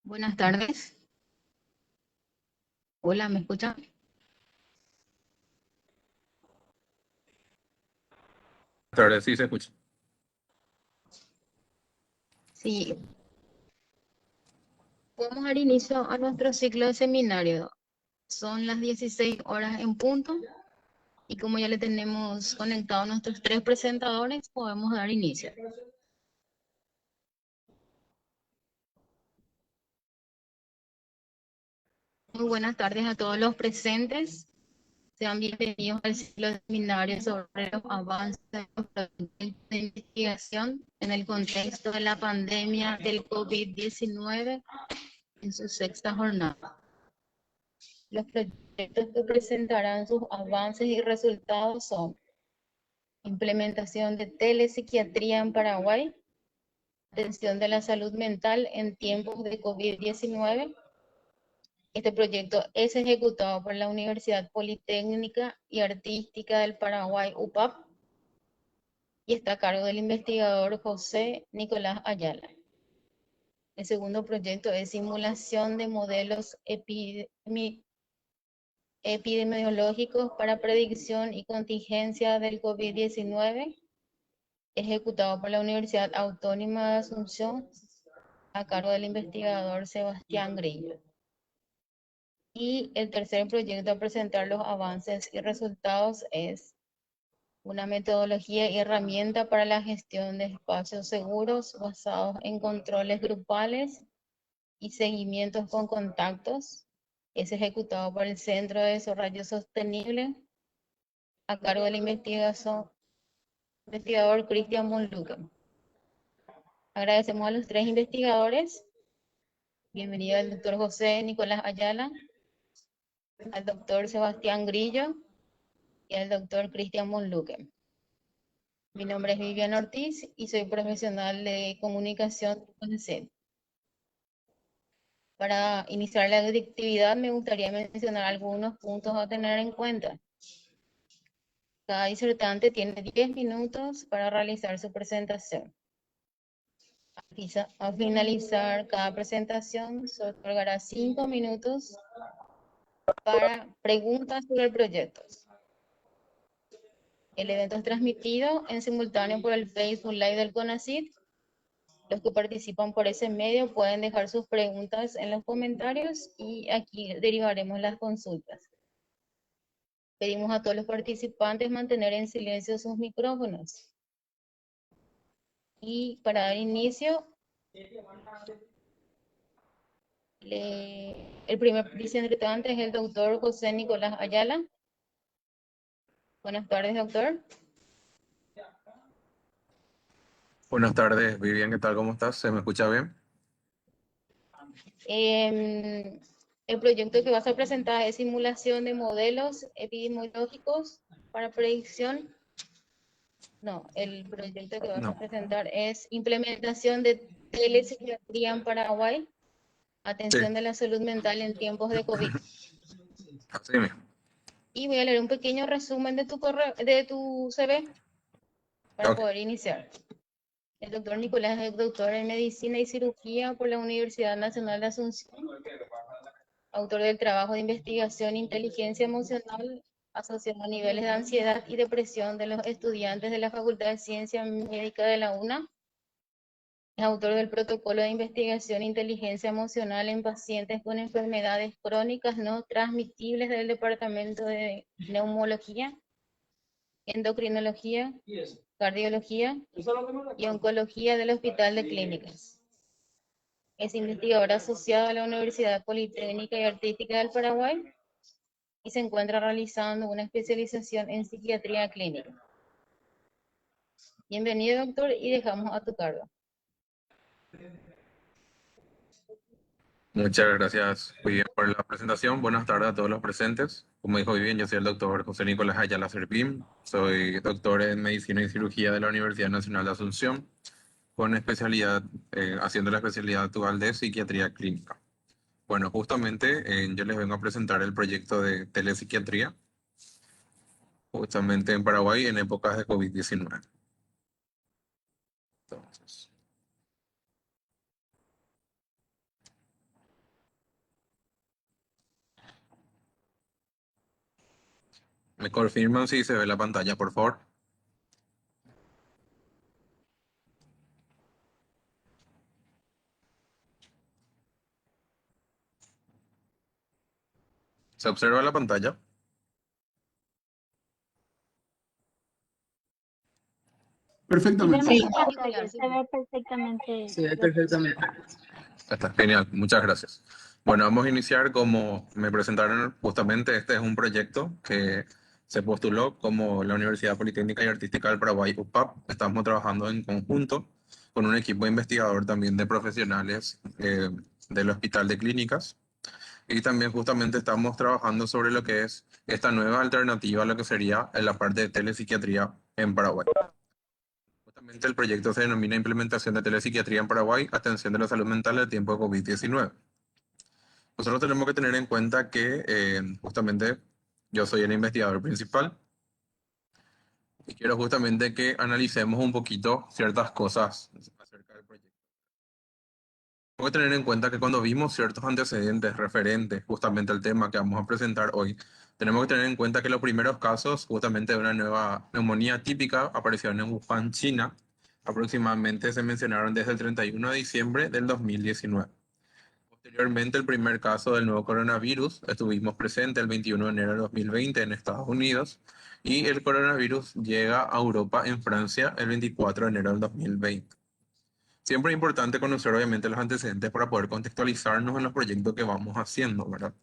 Buenas tardes. Hola, ¿me escuchan? Tardes, sí se escucha. Sí, podemos dar inicio a nuestro ciclo de seminario. Son las 16 horas en punto y como ya le tenemos conectados nuestros tres presentadores, podemos dar inicio. Muy buenas tardes a todos los presentes. Sean bienvenidos al ciclo de seminario sobre los avances de los proyectos de investigación en el contexto de la pandemia del COVID-19 en su sexta jornada. Los proyectos que presentarán sus avances y resultados son implementación de telepsiquiatría en Paraguay, atención de la salud mental en tiempos de COVID-19. Este proyecto es ejecutado por la Universidad Politécnica y Artística del Paraguay, UPAP, y está a cargo del investigador José Nicolás Ayala. El segundo proyecto es simulación de modelos epidemiológicos para predicción y contingencia del COVID-19, ejecutado por la Universidad Autónoma de Asunción, a cargo del investigador Sebastián Grillo. Y el tercer proyecto a presentar los avances y resultados es una metodología y herramienta para la gestión de espacios seguros basados en controles grupales y seguimientos con contactos. Es ejecutado por el Centro de Desarrollo Sostenible, a cargo del investigador Cristian Monluca. Agradecemos a los tres investigadores. Bienvenido al doctor José Nicolás Ayala, al doctor Sebastián Grillo y al doctor Cristian Monluque. Mi nombre es Vivian Ortiz y soy profesional de comunicación de CONICET. Para iniciar la actividad me gustaría mencionar algunos puntos a tener en cuenta. Cada disertante tiene 10 minutos para realizar su presentación. Al finalizar cada presentación, se otorgará 5 minutos para preguntas sobre el proyecto. El evento es transmitido en simultáneo por el Facebook Live del CONACYT. Los que participan por ese medio pueden dejar sus preguntas en los comentarios y aquí derivaremos las consultas. Pedimos a todos los participantes mantener en silencio sus micrófonos. Y para dar inicio, el primer disertante es el doctor José Nicolás Ayala. Buenas tardes, doctor. Buenas tardes, Vivian, ¿qué tal? ¿Cómo estás? ¿Se me escucha bien? El proyecto que vas a presentar es simulación de modelos epidemiológicos para predicción. No, el proyecto que vas a No, presentar es implementación de telepsiquiatría en Paraguay, sí, atención de la salud mental en tiempos de COVID. así mismo. Y voy a leer un pequeño resumen de tu CV para Ok. poder iniciar. El doctor Nicolás es doctor en Medicina y Cirugía por la Universidad Nacional de Asunción, autor del trabajo de investigación Inteligencia Emocional asociada a niveles de ansiedad y depresión de los estudiantes de la Facultad de Ciencia Médica de la UNA. Es autor del protocolo de investigación Inteligencia Emocional en pacientes con enfermedades crónicas no transmisibles del Departamento de Neumología, Endocrinología, Cardiología y Oncología del Hospital de Clínicas. Es investigador asociado a la Universidad Politécnica y Artística del Paraguay y se encuentra realizando una especialización en psiquiatría clínica. Bienvenido, doctor, y dejamos a tu cargo. Muchas gracias, Vivian, por la presentación. Buenas tardes a todos los presentes. Como dijo Vivian, yo soy el doctor José Nicolás Ayala Serpín. Soy doctor en Medicina y Cirugía de la Universidad Nacional de Asunción, con especialidad, haciendo la especialidad actual de Psiquiatría Clínica. Bueno, justamente yo les vengo a presentar el proyecto de telepsiquiatría, justamente en Paraguay en épocas de COVID-19. Entonces, ¿Me confirman si se ve la pantalla, por favor? ¿Se observa la pantalla? Sí, Perfectamente. vemos Sí, su pantalla, se ve perfectamente. Se ve perfectamente. Está genial, muchas gracias. Bueno, vamos a iniciar como me presentaron justamente. Este es un proyecto que se postuló como la Universidad Politécnica y Artística del Paraguay, UPAP. Estamos trabajando en conjunto con un equipo investigador también de profesionales del Hospital de Clínicas. Y también justamente estamos trabajando sobre lo que es esta nueva alternativa a lo que sería en la parte de telepsiquiatría en Paraguay. Justamente el proyecto se denomina Implementación de Telepsiquiatría en Paraguay, Atención de la Salud Mental en el tiempo de COVID-19. Nosotros tenemos que tener en cuenta que justamente yo soy el investigador principal y quiero justamente que analicemos un poquito ciertas cosas acerca del proyecto. Tenemos que tener en cuenta que cuando vimos ciertos antecedentes referentes justamente al tema que vamos a presentar hoy, tenemos que tener en cuenta que los primeros casos justamente de una nueva neumonía típica aparecieron en Wuhan, China. Aproximadamente se mencionaron desde el 31 de diciembre del 2019. Posteriormente, el primer caso del nuevo coronavirus estuvimos presentes el 21 de enero de 2020 en Estados Unidos, y el coronavirus llega a Europa en Francia el 24 de enero del 2020. Siempre es importante conocer obviamente los antecedentes para poder contextualizarnos en los proyectos que vamos haciendo, ¿verdad?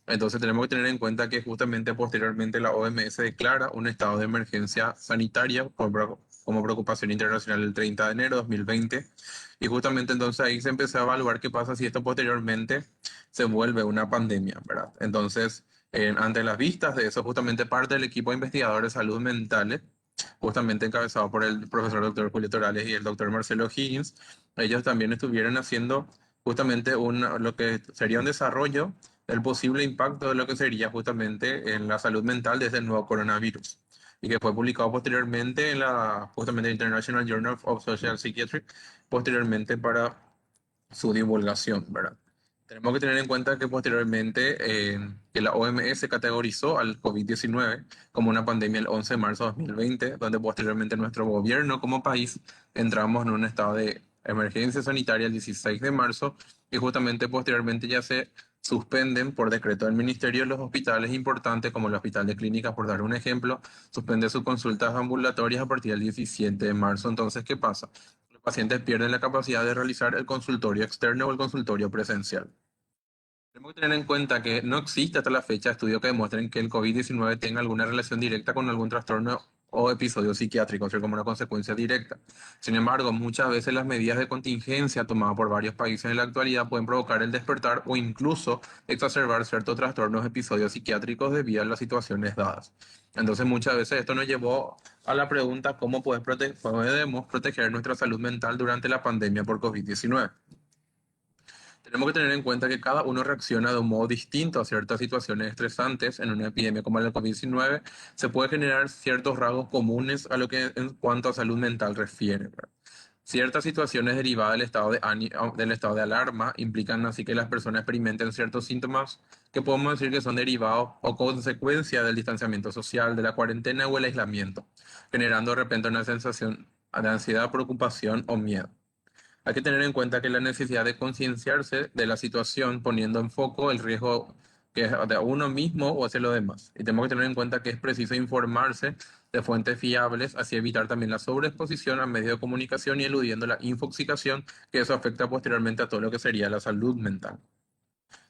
Entonces tenemos que tener en cuenta que justamente posteriormente la OMS declara un estado de emergencia sanitaria como preocupación internacional el 30 de enero de 2020, y justamente entonces ahí se empezó a evaluar qué pasa si esto posteriormente se vuelve una pandemia, ¿verdad? Entonces, ante las vistas de eso, justamente parte del equipo de investigadores de salud mental, justamente encabezado por el profesor doctor Julio Torales y el doctor Marcelo Higgins, ellos también estuvieron haciendo justamente lo que sería un desarrollo del posible impacto de lo que sería justamente en la salud mental desde el nuevo coronavirus, y que fue publicado posteriormente en la justamente International Journal of Social Psychiatry, posteriormente para su divulgación, ¿verdad? Tenemos que tener en cuenta que posteriormente que la OMS categorizó al COVID-19 como una pandemia el 11 de marzo de 2020, donde posteriormente nuestro gobierno como país entramos en un estado de emergencia sanitaria el 16 de marzo, y justamente posteriormente ya se suspenden por decreto del ministerio los hospitales importantes como el Hospital de Clínicas, por dar un ejemplo, suspende sus consultas ambulatorias a partir del 17 de marzo. Entonces, ¿qué pasa? Los pacientes pierden la capacidad de realizar el consultorio externo o el consultorio presencial. Tenemos que tener en cuenta que no existe hasta la fecha estudios que demuestren que el COVID-19 tenga alguna relación directa con algún trastorno o episodio psiquiátrico, o sea, como una consecuencia directa. Sin embargo, muchas veces las medidas de contingencia tomadas por varios países en la actualidad pueden provocar el despertar o incluso exacerbar ciertos trastornos o episodios psiquiátricos debido a las situaciones dadas. Entonces, muchas veces esto nos llevó a la pregunta: ¿cómo podemos proteger nuestra salud mental durante la pandemia por COVID-19? Tenemos que tener en cuenta que cada uno reacciona de un modo distinto a ciertas situaciones estresantes. En una epidemia como la COVID-19 se puede generar ciertos rasgos comunes a lo que en cuanto a salud mental refiere, ¿verdad? Ciertas situaciones derivadas del estado de alarma implican así que las personas experimenten ciertos síntomas que podemos decir que son derivados o consecuencia del distanciamiento social, de la cuarentena o el aislamiento, generando de repente una sensación de ansiedad, preocupación o miedo. Hay que tener en cuenta que la necesidad de concienciarse de la situación, poniendo en foco el riesgo que es de uno mismo o hacia los demás. Y tenemos que tener en cuenta que es preciso informarse de fuentes fiables, así evitar también la sobreexposición a medios de comunicación y eludiendo la infoxicación, que eso afecta posteriormente a todo lo que sería la salud mental.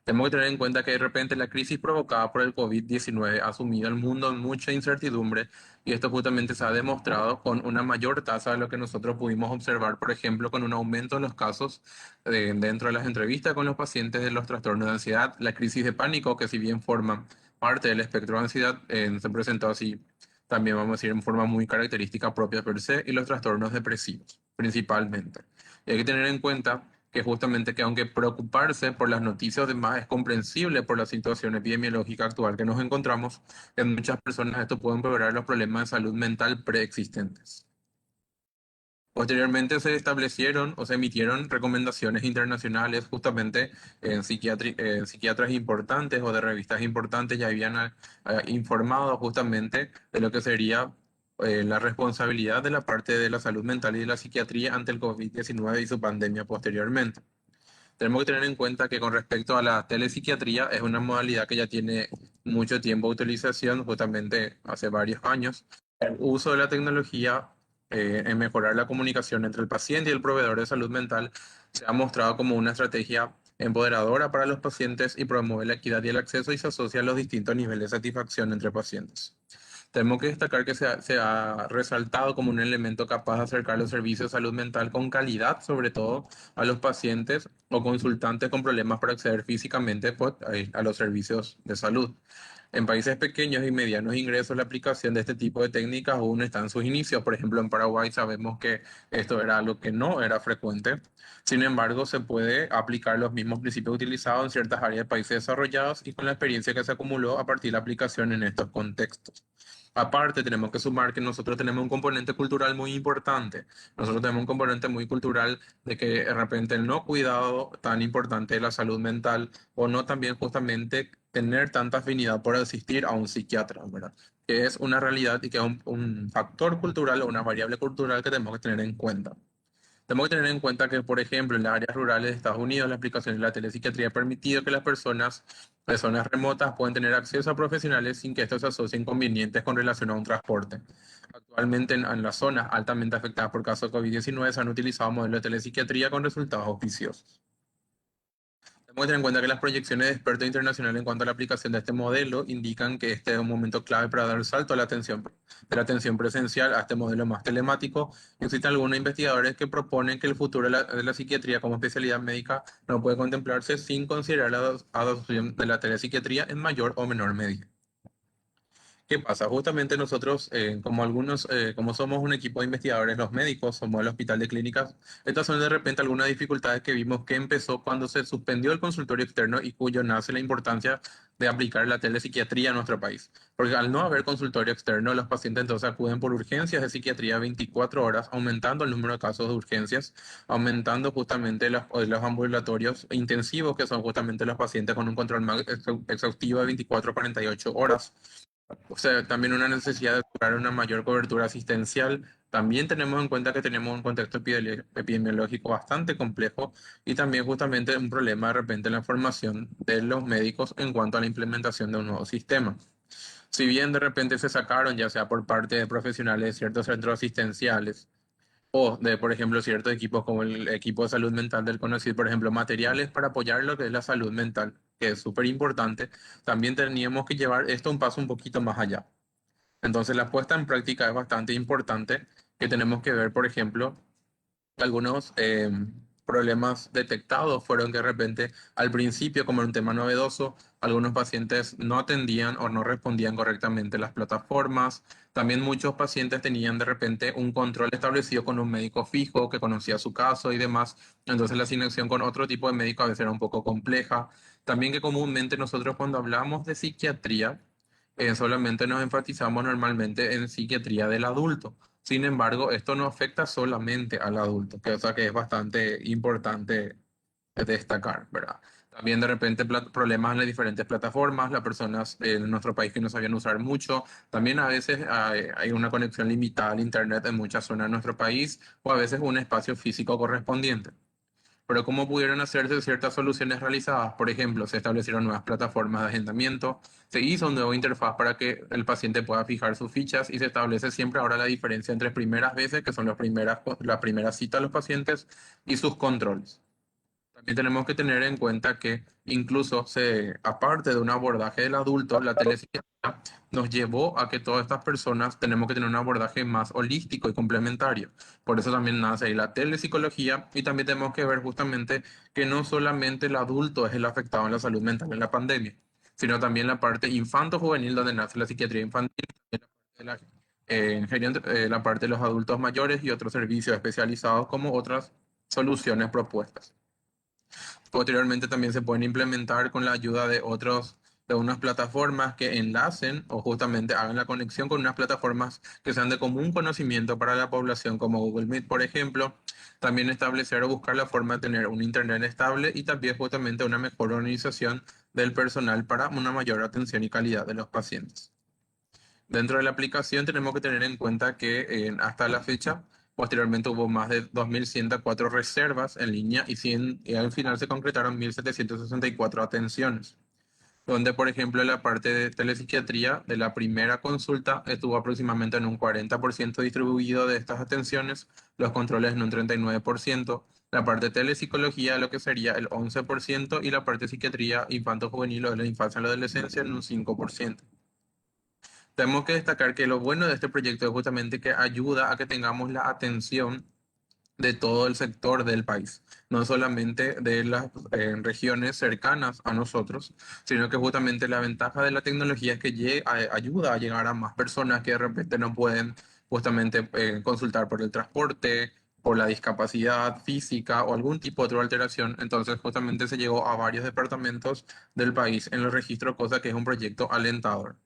Tenemos que tener en cuenta que de repente la crisis provocada por el COVID-19 ha sumido al mundo en mucha incertidumbre, y esto justamente se ha demostrado con una mayor tasa de lo que nosotros pudimos observar, por ejemplo, con un aumento de los casos dentro de las entrevistas con los pacientes de los trastornos de ansiedad, la crisis de pánico, que si bien forman parte del espectro de ansiedad, se presentó así también, vamos a decir, en forma muy característica propia per se, y los trastornos depresivos principalmente. Y hay que tener en cuenta que justamente que aunque preocuparse por las noticias demás es comprensible por la situación epidemiológica actual que nos encontramos, en muchas personas esto puede empeorar los problemas de salud mental preexistentes. Posteriormente se establecieron o se emitieron recomendaciones internacionales justamente en psiquiatras importantes o de revistas importantes ya habían informado justamente de lo que sería la responsabilidad de la parte de la salud mental y de la psiquiatría ante el COVID-19 y su pandemia posteriormente. Tenemos que tener en cuenta que con respecto a la telepsiquiatría es una modalidad que ya tiene mucho tiempo de utilización, justamente hace varios años. El uso de la tecnología en mejorar la comunicación entre el paciente y el proveedor de salud mental se ha mostrado como una estrategia empoderadora para los pacientes y promueve la equidad y el acceso y se asocia a los distintos niveles de satisfacción entre pacientes. Tenemos que destacar que se ha resaltado como un elemento capaz de acercar los servicios de salud mental con calidad, sobre todo a los pacientes o consultantes con problemas para acceder físicamente pues, a los servicios de salud. En países pequeños y medianos ingresos, la aplicación de este tipo de técnicas aún está en sus inicios. Por ejemplo, en Paraguay sabemos que esto era algo que no era frecuente. Sin embargo, se puede aplicar los mismos principios utilizados en ciertas áreas de países desarrollados y con la experiencia que se acumuló a partir de la aplicación en estos contextos. Aparte, tenemos que sumar que nosotros tenemos un componente cultural muy importante. Nosotros tenemos un componente muy cultural de que de repente el no cuidado tan importante de la salud mental o no también justamente tener tanta afinidad por asistir a un psiquiatra, ¿verdad? Que es una realidad y que es un factor cultural o una variable cultural que tenemos que tener en cuenta. Tenemos que tener en cuenta que, por ejemplo, en las áreas rurales de Estados Unidos, la aplicación de la telepsiquiatría ha permitido que las personas de zonas remotas puedan tener acceso a profesionales sin que estos se asocien inconvenientes con relación a un transporte. Actualmente, en las zonas altamente afectadas por casos de COVID-19, se han utilizado modelos de telepsiquiatría con resultados auspiciosos. Tenemos que tener en cuenta que las proyecciones de expertos internacionales en cuanto a la aplicación de este modelo indican que este es un momento clave para dar el salto a la atención, de la atención presencial a este modelo más telemático. Existen algunos investigadores que proponen que el futuro de la psiquiatría como especialidad médica no puede contemplarse sin considerar la adopción de la telepsiquiatría en mayor o menor medida. ¿Qué pasa? Justamente nosotros, como somos un equipo de investigadores, los médicos, somos el hospital de clínicas, estas son de repente algunas dificultades que vimos que empezó cuando se suspendió el consultorio externo y cuyo nace la importancia de aplicar la telepsiquiatría en nuestro país. Porque al no haber consultorio externo, los pacientes entonces acuden por urgencias de psiquiatría 24 horas, aumentando el número de casos de urgencias, aumentando justamente los ambulatorios intensivos, que son justamente los pacientes con un control más exhaustivo de 24 a 48 horas. O sea, también una necesidad de lograr una mayor cobertura asistencial. También tenemos en cuenta que tenemos un contexto epidemiológico bastante complejo y también justamente un problema de repente en la formación de los médicos en cuanto a la implementación de un nuevo sistema. Si bien de repente se sacaron, ya sea por parte de profesionales de ciertos centros asistenciales, o de, por ejemplo, ciertos equipos como el equipo de salud mental del CONACYT, por ejemplo, materiales para apoyar lo que es la salud mental, que es súper importante, también teníamos que llevar esto un paso un poquito más allá. Entonces, la puesta en práctica es bastante importante, que tenemos que ver, por ejemplo, algunos problemas detectados fueron que de repente al principio, como era un tema novedoso, algunos pacientes no atendían o no respondían correctamente las plataformas. También muchos pacientes tenían de repente un control establecido con un médico fijo que conocía su caso y demás. Entonces la asignación con otro tipo de médico a veces era un poco compleja. También que comúnmente nosotros cuando hablamos de psiquiatría, solamente nos enfatizamos normalmente en psiquiatría del adulto. Sin embargo, esto no afecta solamente al adulto, que, o sea, que es bastante importante destacar, ¿verdad? También de repente problemas en las diferentes plataformas, las personas en nuestro país que no sabían usar mucho. También a veces hay una conexión limitada al Internet en muchas zonas de nuestro país o a veces un espacio físico correspondiente. Pero ¿cómo pudieron hacerse ciertas soluciones realizadas? Por ejemplo, se establecieron nuevas plataformas de agendamiento, se hizo un nuevo interfaz para que el paciente pueda fijar sus fichas y se establece siempre ahora la diferencia entre primeras veces, que son las primeras citas de los pacientes, y sus controles. También tenemos que tener en cuenta que incluso aparte de un abordaje del adulto, la telepsiquiatría nos llevó a que todas estas personas tenemos que tener un abordaje más holístico y complementario. Por eso también nace ahí la telepsicología y también tenemos que ver justamente que no solamente el adulto es el afectado en la salud mental en la pandemia, sino también la parte infanto-juvenil donde nace la psiquiatría infantil, la parte de los adultos mayores y otros servicios especializados como otras soluciones propuestas. Posteriormente también se pueden implementar con la ayuda de de unas plataformas que enlacen o justamente hagan la conexión con unas plataformas que sean de común conocimiento para la población, como Google Meet, por ejemplo. También establecer o buscar la forma de tener un internet estable y también justamente una mejor organización del personal para una mayor atención y calidad de los pacientes. Dentro de la aplicación tenemos que tener en cuenta que hasta la fecha, posteriormente hubo más de 2.104 reservas en línea y al final se concretaron 1.764 atenciones, donde por ejemplo la parte de telepsiquiatría de la primera consulta estuvo aproximadamente en un 40% distribuido de estas atenciones, los controles en un 39%, la parte de telepsicología lo que sería el 11% y la parte de psiquiatría infanto-juvenil o de la infancia y la adolescencia en un 5%. Tenemos que destacar que lo bueno de este proyecto es justamente que ayuda a que tengamos la atención de todo el sector del país, no solamente de las regiones cercanas a nosotros, sino que justamente la ventaja de la tecnología es que ayuda a llegar a más personas que de repente no pueden justamente consultar por el transporte, por la discapacidad física o algún tipo de otra alteración. Entonces justamente se llegó a varios departamentos del país en el registro, cosa que es un proyecto alentador.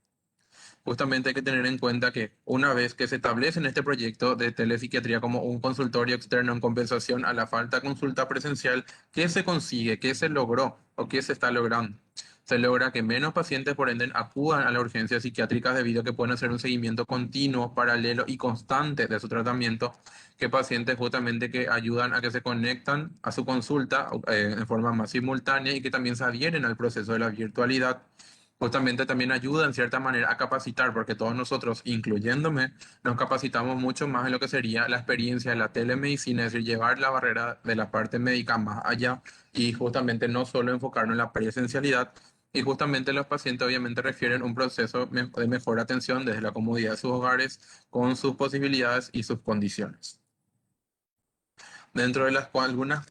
Justamente hay que tener en cuenta que una vez que se establece en este proyecto de telepsiquiatría como un consultorio externo en compensación a la falta de consulta presencial, ¿qué se consigue? ¿Qué se logró o qué se está logrando? Se logra que menos pacientes, por ende, acudan a las urgencias psiquiátricas debido a que pueden hacer un seguimiento continuo, paralelo y constante de su tratamiento, que pacientes justamente que ayudan a que se conectan a su consulta en forma más simultánea y que también se adhieren al proceso de la virtualidad. Justamente también ayuda en cierta manera a capacitar, porque todos nosotros, incluyéndome, nos capacitamos mucho más en lo que sería la experiencia de la telemedicina, es decir, llevar la barrera de la parte médica más allá y justamente no solo enfocarnos en la presencialidad. Y justamente los pacientes obviamente refieren un proceso de mejor atención desde la comodidad de sus hogares, con sus posibilidades y sus condiciones. Dentro de las cuales algunas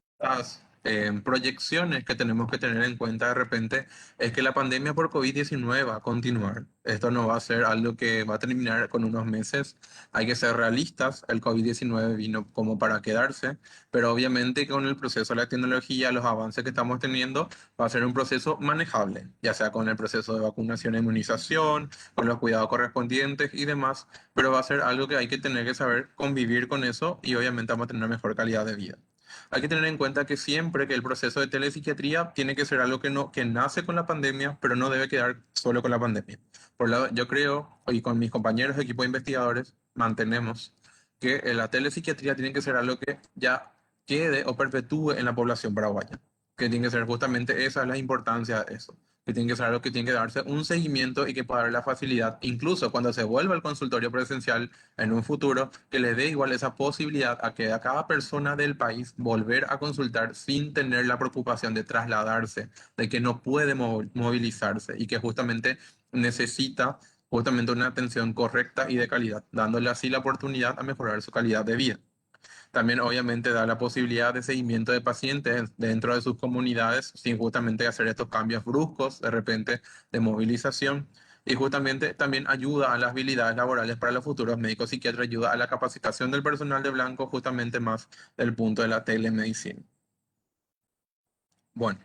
proyecciones que tenemos que tener en cuenta de repente es que la pandemia por COVID-19 va a continuar. Esto no va a ser algo que va a terminar con unos meses. Hay que ser realistas. El COVID-19 vino como para quedarse, pero obviamente con el proceso de la tecnología, los avances que estamos teniendo, va a ser un proceso manejable, ya sea con el proceso de vacunación e inmunización, con los cuidados correspondientes y demás, pero va a ser algo que hay que tener que saber convivir con eso y obviamente vamos a tener una mejor calidad de vida. Hay que tener en cuenta que siempre que el proceso de telepsiquiatría tiene que ser algo que nace con la pandemia, pero no debe quedar solo con la pandemia. Por lado, yo creo, y con mis compañeros de equipo de investigadores, mantenemos que la telepsiquiatría tiene que ser algo que ya quede o perpetúe en la población paraguaya. Que tiene que ser justamente esa es la importancia de eso. Que tiene que ser algo que tiene que darse un seguimiento y que pueda haber la facilidad, incluso cuando se vuelva al consultorio presencial en un futuro, que le dé igual esa posibilidad a que a cada persona del país volver a consultar sin tener la preocupación de trasladarse, de que no puede movilizarse y que justamente necesita justamente una atención correcta y de calidad, dándole así la oportunidad a mejorar su calidad de vida. También obviamente da la posibilidad de seguimiento de pacientes dentro de sus comunidades sin justamente hacer estos cambios bruscos de repente de movilización. Y justamente también ayuda a las habilidades laborales para los futuros médicos psiquiatras, ayuda a la capacitación del personal de blanco justamente más del punto de la telemedicina. Bueno,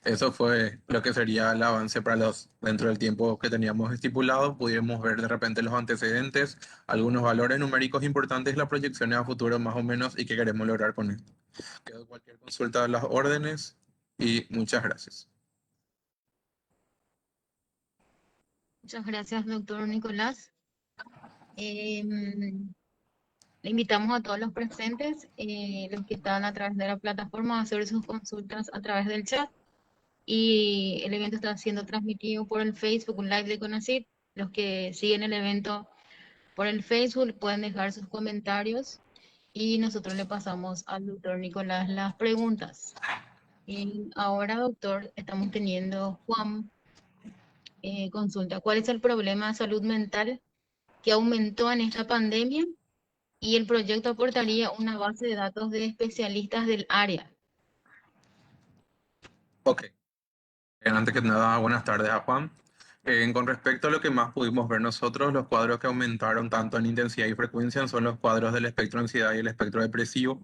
eso fue lo que sería el avance para dentro del tiempo que teníamos estipulado. Pudimos ver de repente los antecedentes, algunos valores numéricos importantes, las proyecciones a futuro más o menos y qué queremos lograr con esto. Quedo cualquier consulta de las órdenes y muchas gracias. Muchas gracias, doctor Nicolás. Le invitamos a todos los presentes, los que están a través de la plataforma, a hacer sus consultas a través del chat. Y el evento está siendo transmitido por el Facebook Live de CONACYT. Los que siguen el evento por el Facebook pueden dejar sus comentarios y nosotros le pasamos al doctor Nicolás las preguntas. Y ahora, doctor, estamos teniendo Juan consulta. ¿Cuál es el problema de salud mental que aumentó en esta pandemia? Y el proyecto aportaría una base de datos de especialistas del área. Ok. Antes que nada, buenas tardes a Juan. Con respecto a lo que más pudimos ver nosotros, los cuadros que aumentaron tanto en intensidad y frecuencia son los cuadros del espectro de ansiedad y el espectro depresivo.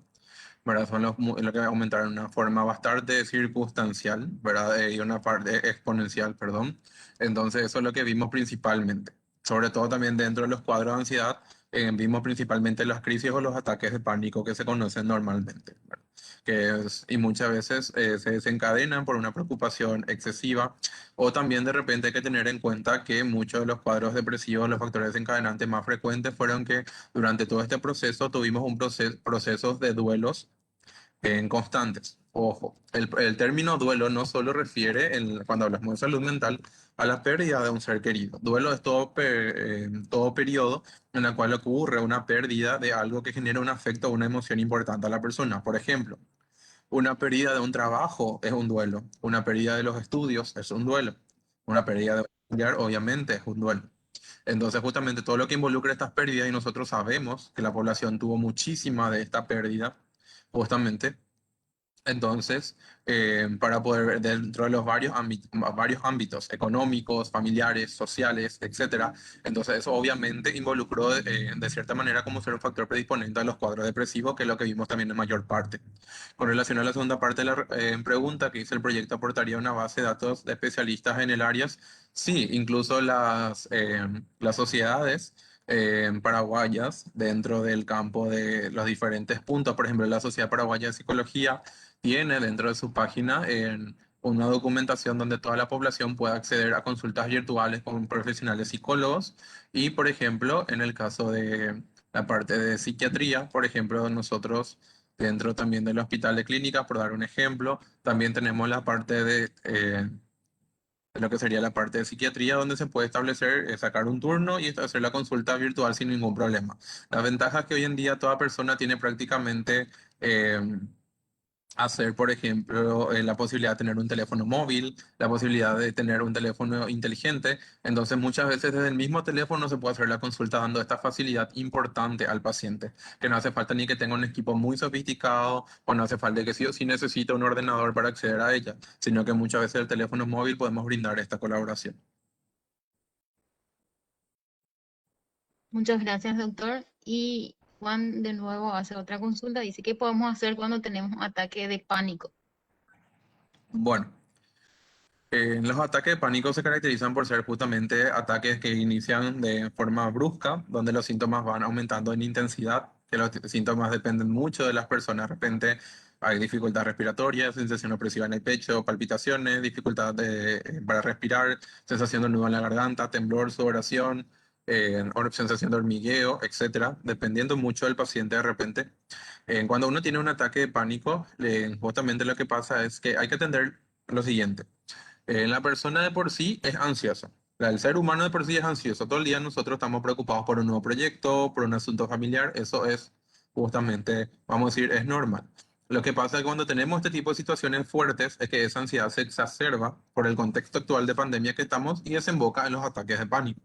¿verdad? Son lo que aumentaron de una forma bastante circunstancial, ¿verdad? Y una parte exponencial, perdón. Entonces, eso es lo que vimos principalmente. Sobre todo también dentro de los cuadros de ansiedad, vimos principalmente las crisis o los ataques de pánico que se conocen normalmente, ¿verdad? Y muchas veces se desencadenan por una preocupación excesiva o también de repente hay que tener en cuenta que muchos de los cuadros depresivos, los factores desencadenantes más frecuentes fueron que durante todo este proceso tuvimos procesos de duelos en constantes. Ojo, el término duelo no solo refiere, cuando hablamos de salud mental, a la pérdida de un ser querido. Duelo es todo periodo en el cual ocurre una pérdida de algo que genera un afecto o una emoción importante a la persona. Por ejemplo, una pérdida de un trabajo es un duelo, una pérdida de los estudios es un duelo, una pérdida de un familiar obviamente es un duelo. Entonces, justamente todo lo que involucra estas pérdidas, y nosotros sabemos que la población tuvo muchísima de esta pérdida, justamente, entonces, para poder ver dentro de los varios ámbitos económicos, familiares, sociales, etcétera, entonces eso obviamente involucró de cierta manera como ser un factor predisponente a los cuadros depresivos, que es lo que vimos también en mayor parte. Con relación a la segunda parte de la pregunta que hice, ¿el proyecto aportaría una base de datos de especialistas en el área? Sí, incluso las sociedades paraguayas dentro del campo de los diferentes puntos. Por ejemplo, la Sociedad Paraguaya de Psicología tiene dentro de su página una documentación donde toda la población pueda acceder a consultas virtuales con profesionales psicólogos y, por ejemplo, en el caso de la parte de psiquiatría, por ejemplo, nosotros dentro también del hospital de clínicas, por dar un ejemplo, también tenemos la parte de lo que sería la parte de psiquiatría, donde se puede establecer, sacar un turno y hacer la consulta virtual sin ningún problema. La ventaja es que hoy en día toda persona tiene prácticamente hacer, por ejemplo, la posibilidad de tener un teléfono móvil, la posibilidad de tener un teléfono inteligente. Entonces, muchas veces desde el mismo teléfono se puede hacer la consulta dando esta facilidad importante al paciente, que no hace falta ni que tenga un equipo muy sofisticado o no hace falta que sí o sí necesite un ordenador para acceder a ella, sino que muchas veces el teléfono móvil podemos brindar esta colaboración. Muchas gracias, doctor. Y Juan de nuevo hace otra consulta. Dice, ¿qué podemos hacer cuando tenemos ataque de pánico? Bueno. Los ataques de pánico se caracterizan por ser justamente ataques que inician de forma brusca, donde los síntomas van aumentando en intensidad, que los síntomas dependen mucho de las personas. De repente hay dificultad respiratoria, sensación opresiva en el pecho, palpitaciones, para respirar, sensación de nudo en la garganta, temblor, sudoración, sensación de hormigueo, etcétera, dependiendo mucho del paciente de repente. Cuando uno tiene un ataque de pánico, justamente lo que pasa es que hay que atender lo siguiente. La persona de por sí es ansiosa. El ser humano de por sí es ansioso. Todo el día nosotros estamos preocupados por un nuevo proyecto, por un asunto familiar. Eso es justamente, vamos a decir, es normal. Lo que pasa es que cuando tenemos este tipo de situaciones fuertes es que esa ansiedad se exacerba por el contexto actual de pandemia que estamos y desemboca en los ataques de pánico.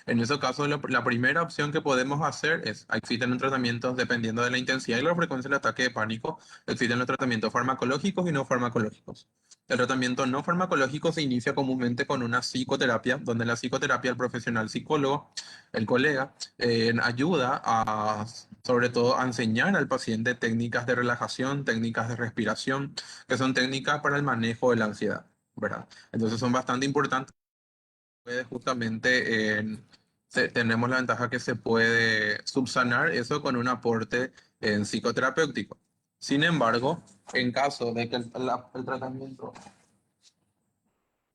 En esos casos, la primera opción que podemos hacer es, existen los tratamientos dependiendo de la intensidad y la frecuencia del ataque de pánico, existen los tratamientos farmacológicos y no farmacológicos. El tratamiento no farmacológico se inicia comúnmente con una psicoterapia, donde la psicoterapia, el profesional psicólogo, el colega, ayuda sobre todo, a enseñar al paciente técnicas de relajación, técnicas de respiración, que son técnicas para el manejo de la ansiedad, ¿verdad? Entonces son bastante importantes justamente tenemos la ventaja que se puede subsanar eso con un aporte en psicoterapéutico. Sin embargo, en caso de que el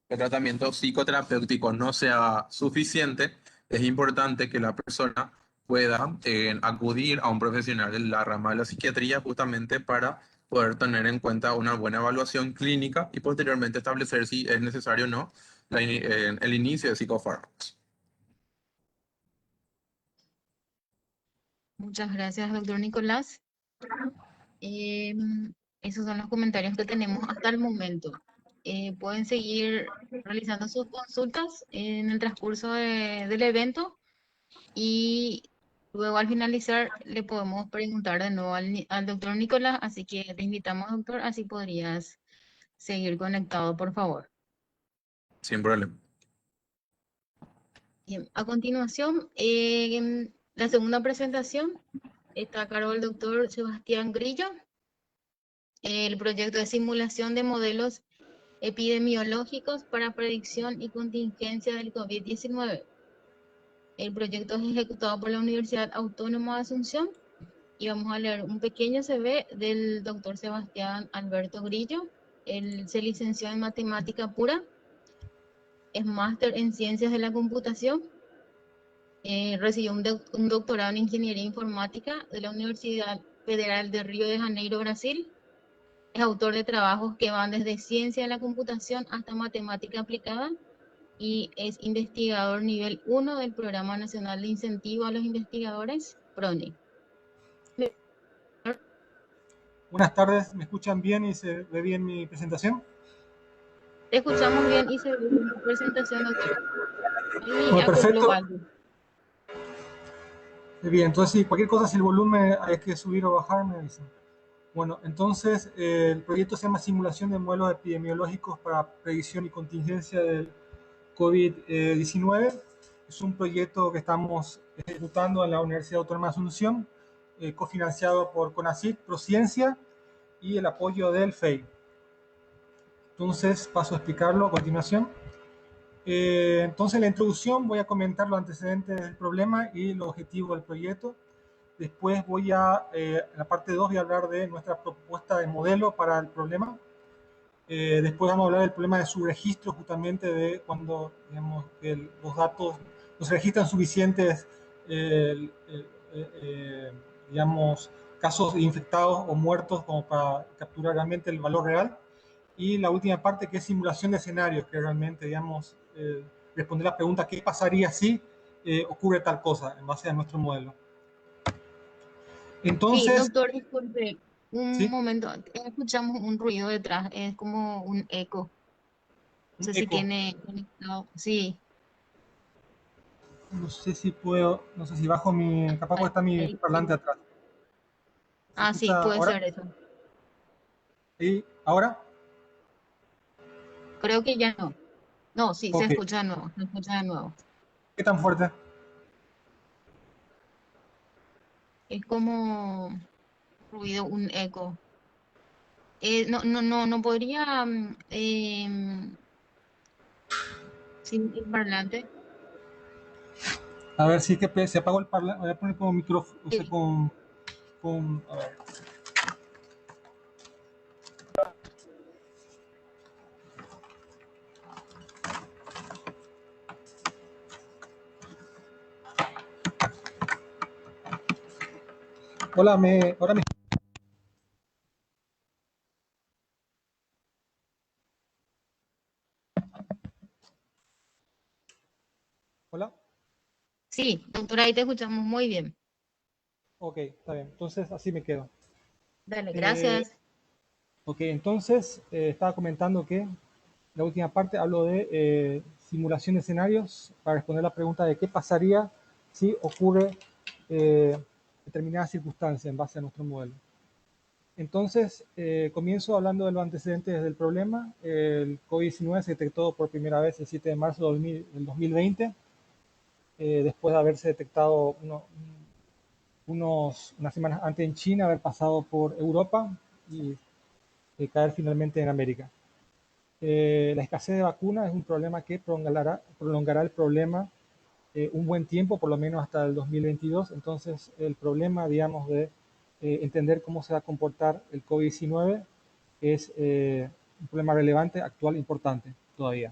tratamiento psicoterapéutico no sea suficiente, es importante que la persona pueda acudir a un profesional de la rama de la psiquiatría justamente para poder tener en cuenta una buena evaluación clínica y posteriormente establecer si es necesario o no el inicio de psicofármacos. Muchas gracias, doctor Nicolás. Esos son los comentarios que tenemos hasta el momento. Pueden seguir realizando sus consultas en el transcurso del evento y luego al finalizar le podemos preguntar de nuevo al doctor Nicolás, así que te invitamos, doctor, así podrías seguir conectado, por favor. Sin problema. Bien, a continuación, la segunda presentación está a cargo del doctor Sebastián Grillo. El proyecto de simulación de modelos epidemiológicos para predicción y contingencia del COVID-19. El proyecto es ejecutado por la Universidad Autónoma de Asunción y vamos a leer un pequeño CV del doctor Sebastián Alberto Grillo. Él se licenció en matemática pura, es máster en ciencias de la computación, recibió un doctorado en ingeniería informática de la Universidad Federal de Río de Janeiro, Brasil. Es autor de trabajos que van desde ciencia de la computación hasta matemática aplicada y es investigador nivel 1 del Programa Nacional de Incentivo a los Investigadores, PRONI. Buenas tardes, ¿me escuchan bien y se ve bien mi presentación? Te escuchamos bien y se ve bien tu presentación, doctor. Ahí Bueno, perfecto. algo. Bien, entonces si cualquier cosa, si el volumen hay que subir o bajar, me dicen. Bueno, entonces el proyecto se llama Simulación de Modelos Epidemiológicos para Predicción y Contingencia del COVID-19. Es un proyecto que estamos ejecutando en la Universidad Autónoma de Asunción, cofinanciado por CONACYT, Prociencia y el apoyo del FEI. Entonces paso a explicarlo a continuación. Entonces en la introducción voy a comentar los antecedentes del problema y los objetivos del proyecto. Después en la parte 2 voy a hablar de nuestra propuesta de modelo para el problema. Después vamos a hablar del problema de subregistro, justamente de cuando, digamos, los datos no se registran suficientes, digamos, casos infectados o muertos como para capturar realmente el valor real. Y la última parte, que es simulación de escenarios, que realmente, digamos, responder la pregunta ¿qué pasaría si ocurre tal cosa en base a nuestro modelo? Entonces, sí, doctor, disculpe, un ¿sí? momento, escuchamos un ruido detrás, es como un eco. No sé si Eco. tiene conectado, sí. No sé si puedo, no sé si bajo capaz porque está mi parlante Sí. atrás. ¿Se Ah, sí, escucha puede ahora? ser eso. ¿Y ahora? Creo que ya no. No, sí, se Ok. escucha de nuevo, se escucha de nuevo. ¿Qué tan fuerte? Es como ruido, un eco. No podría, sin el parlante. A ver si es que se apagó el parlante. Voy a poner como micrófono, o sea, Sí. a ver. Hola, ahora me... Hola. Sí, doctora, ahí te escuchamos muy bien. Ok, está bien. Entonces así me quedo. Dale, Eh, gracias. ok, entonces estaba comentando que la última parte hablo de simulación de escenarios para responder la pregunta de qué pasaría si ocurre determinada circunstancia en base a nuestro modelo. Entonces, comienzo hablando de los antecedentes del problema. El COVID-19 se detectó por primera vez el 7 de marzo del 2020, después de haberse detectado unas semanas antes en China, haber pasado por Europa y caer finalmente en América. La escasez de vacunas es un problema que prolongará el problema un buen tiempo, por lo menos hasta el 2022. Entonces, el problema, digamos, de entender cómo se va a comportar el COVID-19 es un problema relevante, actual, importante todavía.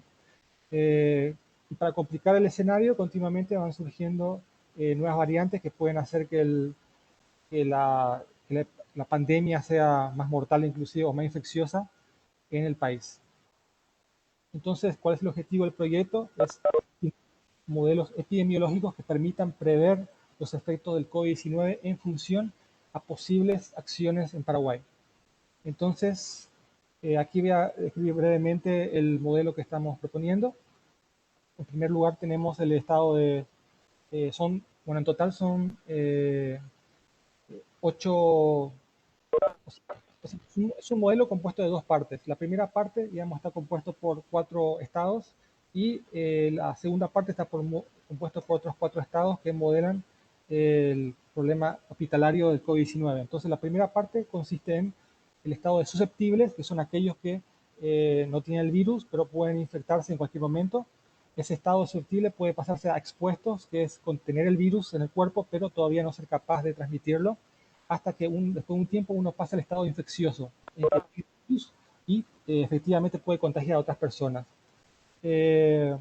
Y para complicar el escenario, continuamente van surgiendo nuevas variantes que pueden hacer que la pandemia sea más mortal inclusive o más infecciosa en el país. Entonces, ¿cuál es el objetivo del proyecto? Es modelos epidemiológicos que permitan prever los efectos del COVID-19 en función a posibles acciones en Paraguay. Entonces, aquí voy a escribir brevemente el modelo que estamos proponiendo. En primer lugar, tenemos el estado de... en total son 8... Es un modelo compuesto de dos partes. La primera parte, digamos, está compuesto por 4 estados y la segunda parte está compuesto por otros 4 estados que modelan el problema hospitalario del COVID-19. Entonces, la primera parte consiste en el estado de susceptibles, que son aquellos que no tienen el virus, pero pueden infectarse en cualquier momento. Ese estado susceptible puede pasarse a expuestos, que es contener el virus en el cuerpo, pero todavía no ser capaz de transmitirlo, hasta que después de un tiempo uno pasa al estado infeccioso y efectivamente puede contagiar a otras personas. En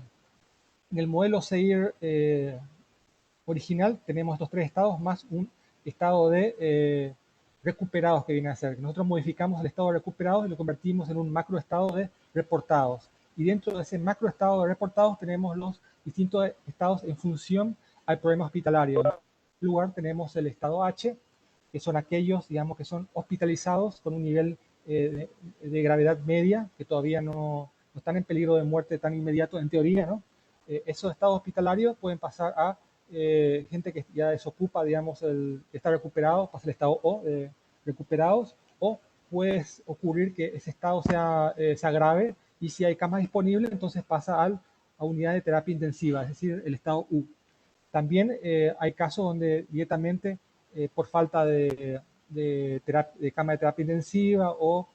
el modelo SEIR original tenemos estos tres estados más un estado de recuperados que viene a ser. Nosotros modificamos el estado de recuperados y lo convertimos en un macro estado de reportados. Y dentro de ese macro estado de reportados tenemos los distintos estados en función al problema hospitalario. En primer lugar tenemos el estado H, que son aquellos, digamos, que son hospitalizados con un nivel de gravedad media, que todavía no están en peligro de muerte tan inmediato en teoría, ¿no? Esos estados hospitalarios pueden pasar a gente que ya desocupa, digamos, que está recuperado, pasa al estado O, recuperados, o puede ocurrir que ese estado se agrave y si hay camas disponibles, entonces pasa a unidad de terapia intensiva, es decir, el estado U. También hay casos donde directamente por falta de cama de terapia intensiva o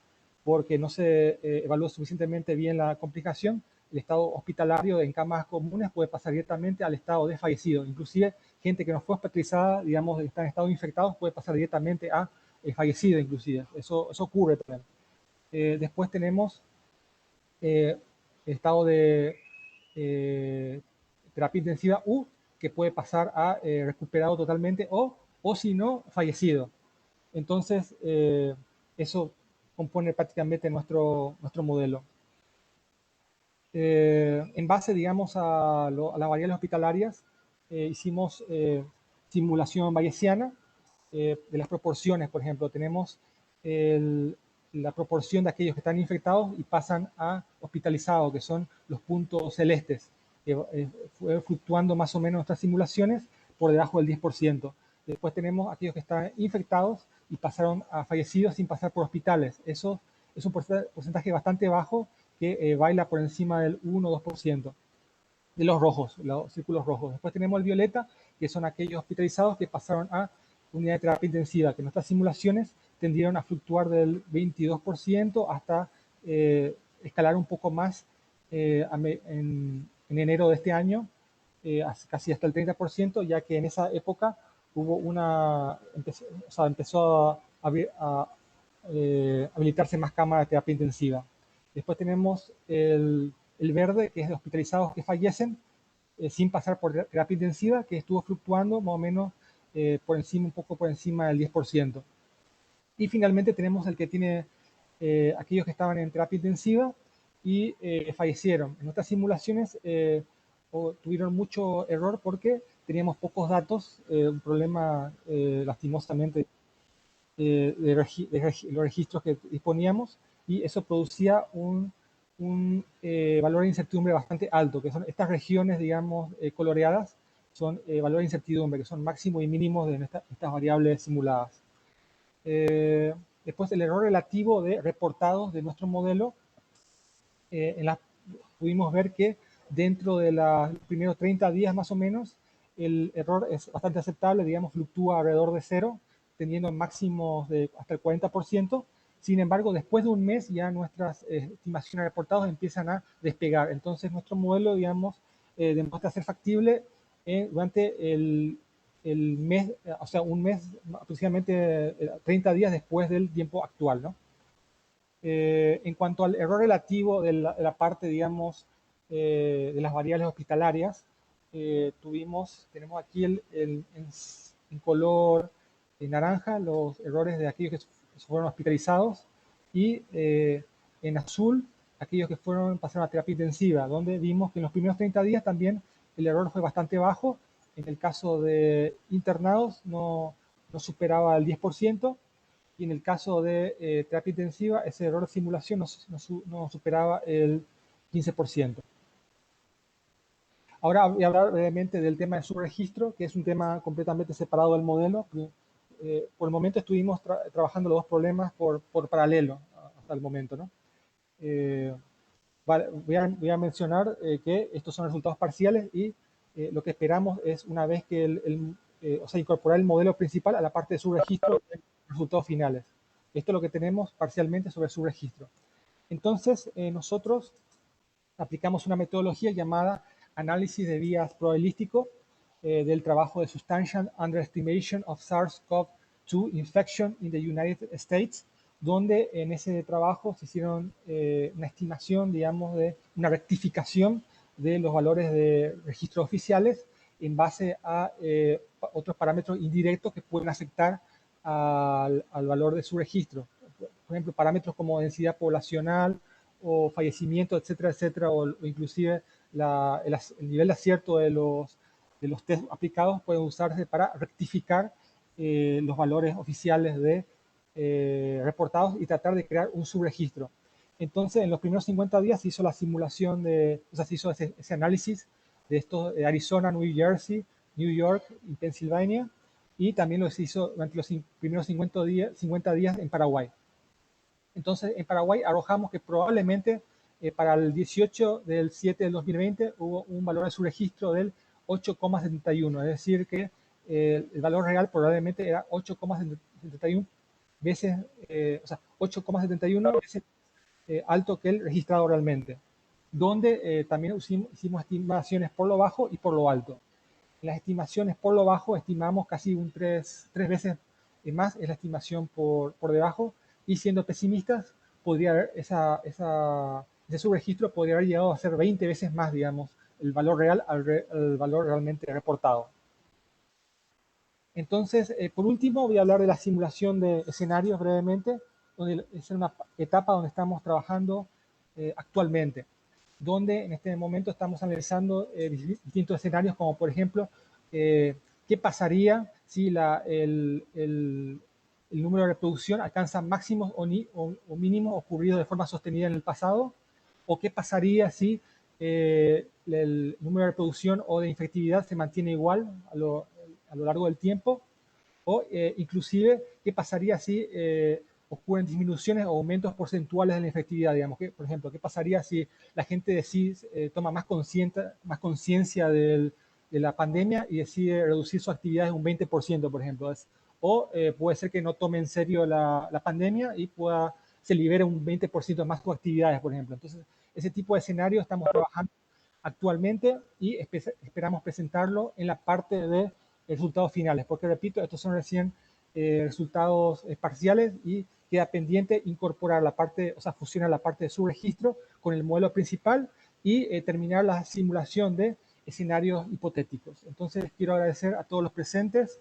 porque no se evalúa suficientemente bien la complicación, el estado hospitalario en camas comunes puede pasar directamente al estado de fallecido. Inclusive gente que no fue hospitalizada, digamos, está en estado infectados, puede pasar directamente a fallecido inclusive. Eso ocurre también. Después tenemos el estado de terapia intensiva U, que puede pasar a recuperado totalmente o si no, fallecido. Entonces, eso compone prácticamente nuestro modelo. En base, digamos, a las variables hospitalarias, hicimos simulación bayesiana de las proporciones. Por ejemplo, tenemos la proporción de aquellos que están infectados y pasan a hospitalizados, que son los puntos celestes, que fue fluctuando más o menos nuestras simulaciones por debajo del 10%. Después tenemos aquellos que están infectados y pasaron a fallecidos sin pasar por hospitales. Eso es un porcentaje bastante bajo que baila por encima del 1 o 2% de los rojos, los círculos rojos. Después tenemos el violeta, que son aquellos hospitalizados que pasaron a unidad de terapia intensiva, que en nuestras simulaciones tendieron a fluctuar del 22% hasta escalar un poco más en enero de este año, casi hasta el 30%, ya que en esa época hubo empezó a habilitarse más cámaras de terapia intensiva. Después tenemos el verde, que es de hospitalizados que fallecen sin pasar por terapia intensiva, que estuvo fluctuando más o menos un poco por encima del 10%. Y finalmente tenemos el que tiene aquellos que estaban en terapia intensiva y fallecieron. En nuestras simulaciones tuvieron mucho error porque teníamos pocos datos, un problema lastimosamente de los registros que disponíamos, y eso producía un valor de incertidumbre bastante alto, que son estas regiones, digamos, coloreadas, son valores de incertidumbre, que son máximos y mínimos de estas variables simuladas. Después el error relativo de reportados de nuestro modelo, pudimos ver que dentro de los primeros 30 días más o menos, el error es bastante aceptable, digamos, fluctúa alrededor de cero, teniendo máximos de hasta el 40%. Sin embargo, después de un mes ya nuestras estimaciones de reportados empiezan a despegar. Entonces, nuestro modelo, digamos, demuestra ser factible durante el mes, o sea, un mes, aproximadamente 30 días después del tiempo actual, ¿no? En cuanto al error relativo de la parte, digamos, de las variables hospitalarias, tenemos aquí en color naranja los errores de aquellos que fueron hospitalizados y en azul aquellos que pasaron a terapia intensiva, donde vimos que en los primeros 30 días también el error fue bastante bajo. En el caso de internados no superaba el 10%, y en el caso de terapia intensiva ese error de simulación no superaba el 15%. Ahora voy a hablar brevemente del tema de subregistro, que es un tema completamente separado del modelo. Por el momento estuvimos trabajando los dos problemas por paralelo hasta el momento, ¿no? Voy a mencionar que estos son resultados parciales y lo que esperamos es, una vez que incorporar el modelo principal a la parte de subregistro, resultados finales. Esto es lo que tenemos parcialmente sobre su registro. Entonces, nosotros aplicamos una metodología llamada análisis de vías probabilístico del trabajo de Substantial Underestimation of SARS-CoV-2 Infection in the United States, donde en ese trabajo se hicieron una estimación, digamos, de una rectificación de los valores de registros oficiales en base a otros parámetros indirectos que pueden afectar al valor de su registro. Por ejemplo, parámetros como densidad poblacional o fallecimiento, etcétera, etcétera, o inclusive el nivel de acierto de los test aplicados pueden usarse para rectificar los valores oficiales de reportados y tratar de crear un subregistro. Entonces, en los primeros 50 días se hizo la simulación o sea, se hizo ese análisis de estos de Arizona, New Jersey, New York y Pensilvania, y también lo se hizo durante los primeros 50 días en Paraguay. Entonces, en Paraguay arrojamos que probablemente para el 18 del 7 del 2020 hubo un valor de subregistro del 8,71, es decir, que el valor real probablemente era 8,71 veces, o sea, 8,71 veces alto que el registrado realmente, donde también hicimos estimaciones por lo bajo y por lo alto. En las estimaciones por lo bajo estimamos casi tres veces más es la estimación por debajo, y siendo pesimistas, podría haber ese subregistro podría haber llegado a ser 20 veces más, digamos, el valor real al valor realmente reportado. Entonces, por último, voy a hablar de la simulación de escenarios brevemente, donde es una etapa donde estamos trabajando actualmente, donde en este momento estamos analizando distintos escenarios, como por ejemplo, qué pasaría si el número de reproducción alcanza máximos o mínimos ocurridos de forma sostenida en el pasado, o qué pasaría si el número de reproducción o de infectividad se mantiene igual a lo largo del tiempo, o inclusive qué pasaría si ocurren disminuciones o aumentos porcentuales de la efectividad, digamos, que, por ejemplo, qué pasaría si la gente decide, toma más conciencia de la pandemia y decide reducir su actividad en un 20%, por ejemplo, o puede ser que no tome en serio la pandemia y se libere un 20% más sus actividades, por ejemplo. Entonces, ese tipo de escenario estamos trabajando actualmente y esperamos presentarlo en la parte de resultados finales, porque repito, estos son recién resultados parciales y queda pendiente incorporar la parte, o sea, fusionar la parte de su registro con el modelo principal y terminar la simulación de escenarios hipotéticos. Entonces, quiero agradecer a todos los presentes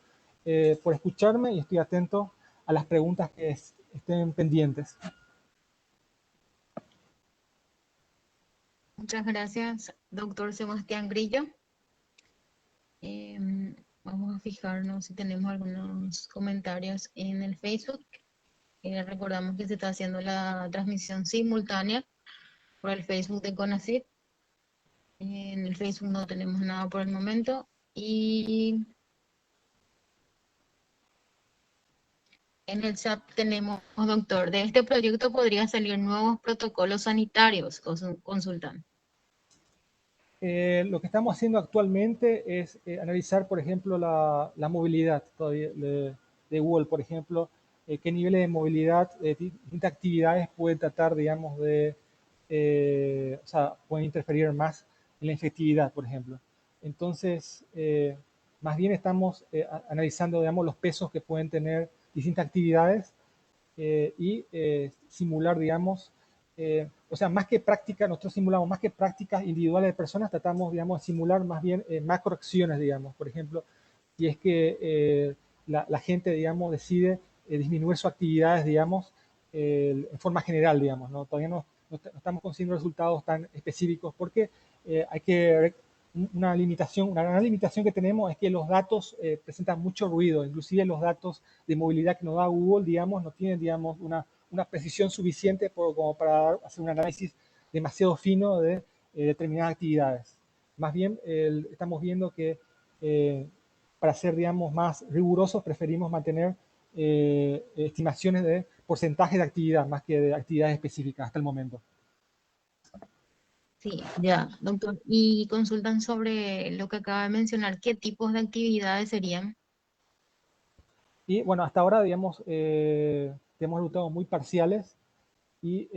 por escucharme y estoy atento a las preguntas que estén pendientes. Muchas gracias, doctor Sebastián Grillo. Vamos a fijarnos si tenemos algunos comentarios en el Facebook. Recordamos que se está haciendo la transmisión simultánea por el Facebook de CONACYT. En el Facebook no tenemos nada por el momento. Y en el chat tenemos, doctor, de este proyecto podría salir nuevos protocolos sanitarios, consultan. Lo que estamos haciendo actualmente es analizar, por ejemplo, la movilidad de Google, por ejemplo, qué niveles de movilidad, distintas actividades pueden tratar, digamos, o sea, pueden interferir más en la efectividad, por ejemplo. Entonces, más bien estamos analizando, digamos, los pesos que pueden tener distintas actividades y simular, digamos, o sea, más que práctica, nosotros simulamos más que prácticas individuales de personas, tratamos, digamos, de simular más bien macroacciones, digamos. Por ejemplo, si es que la gente, digamos, decide disminuir sus actividades, digamos, en forma general, digamos, ¿no? Todavía no estamos consiguiendo resultados tan específicos porque hay que una gran limitación que tenemos es que los datos presentan mucho ruido, inclusive los datos de movilidad que nos da Google, digamos, no tienen, digamos, una precisión suficiente como para hacer un análisis demasiado fino de determinadas actividades. Más bien, estamos viendo que para ser, digamos, más rigurosos, preferimos mantener estimaciones de porcentaje de actividad más que de actividades específicas hasta el momento. Sí, ya, doctor. Y consultan sobre lo que acaba de mencionar, ¿qué tipos de actividades serían? Y bueno, hasta ahora, digamos, tenemos resultados muy parciales y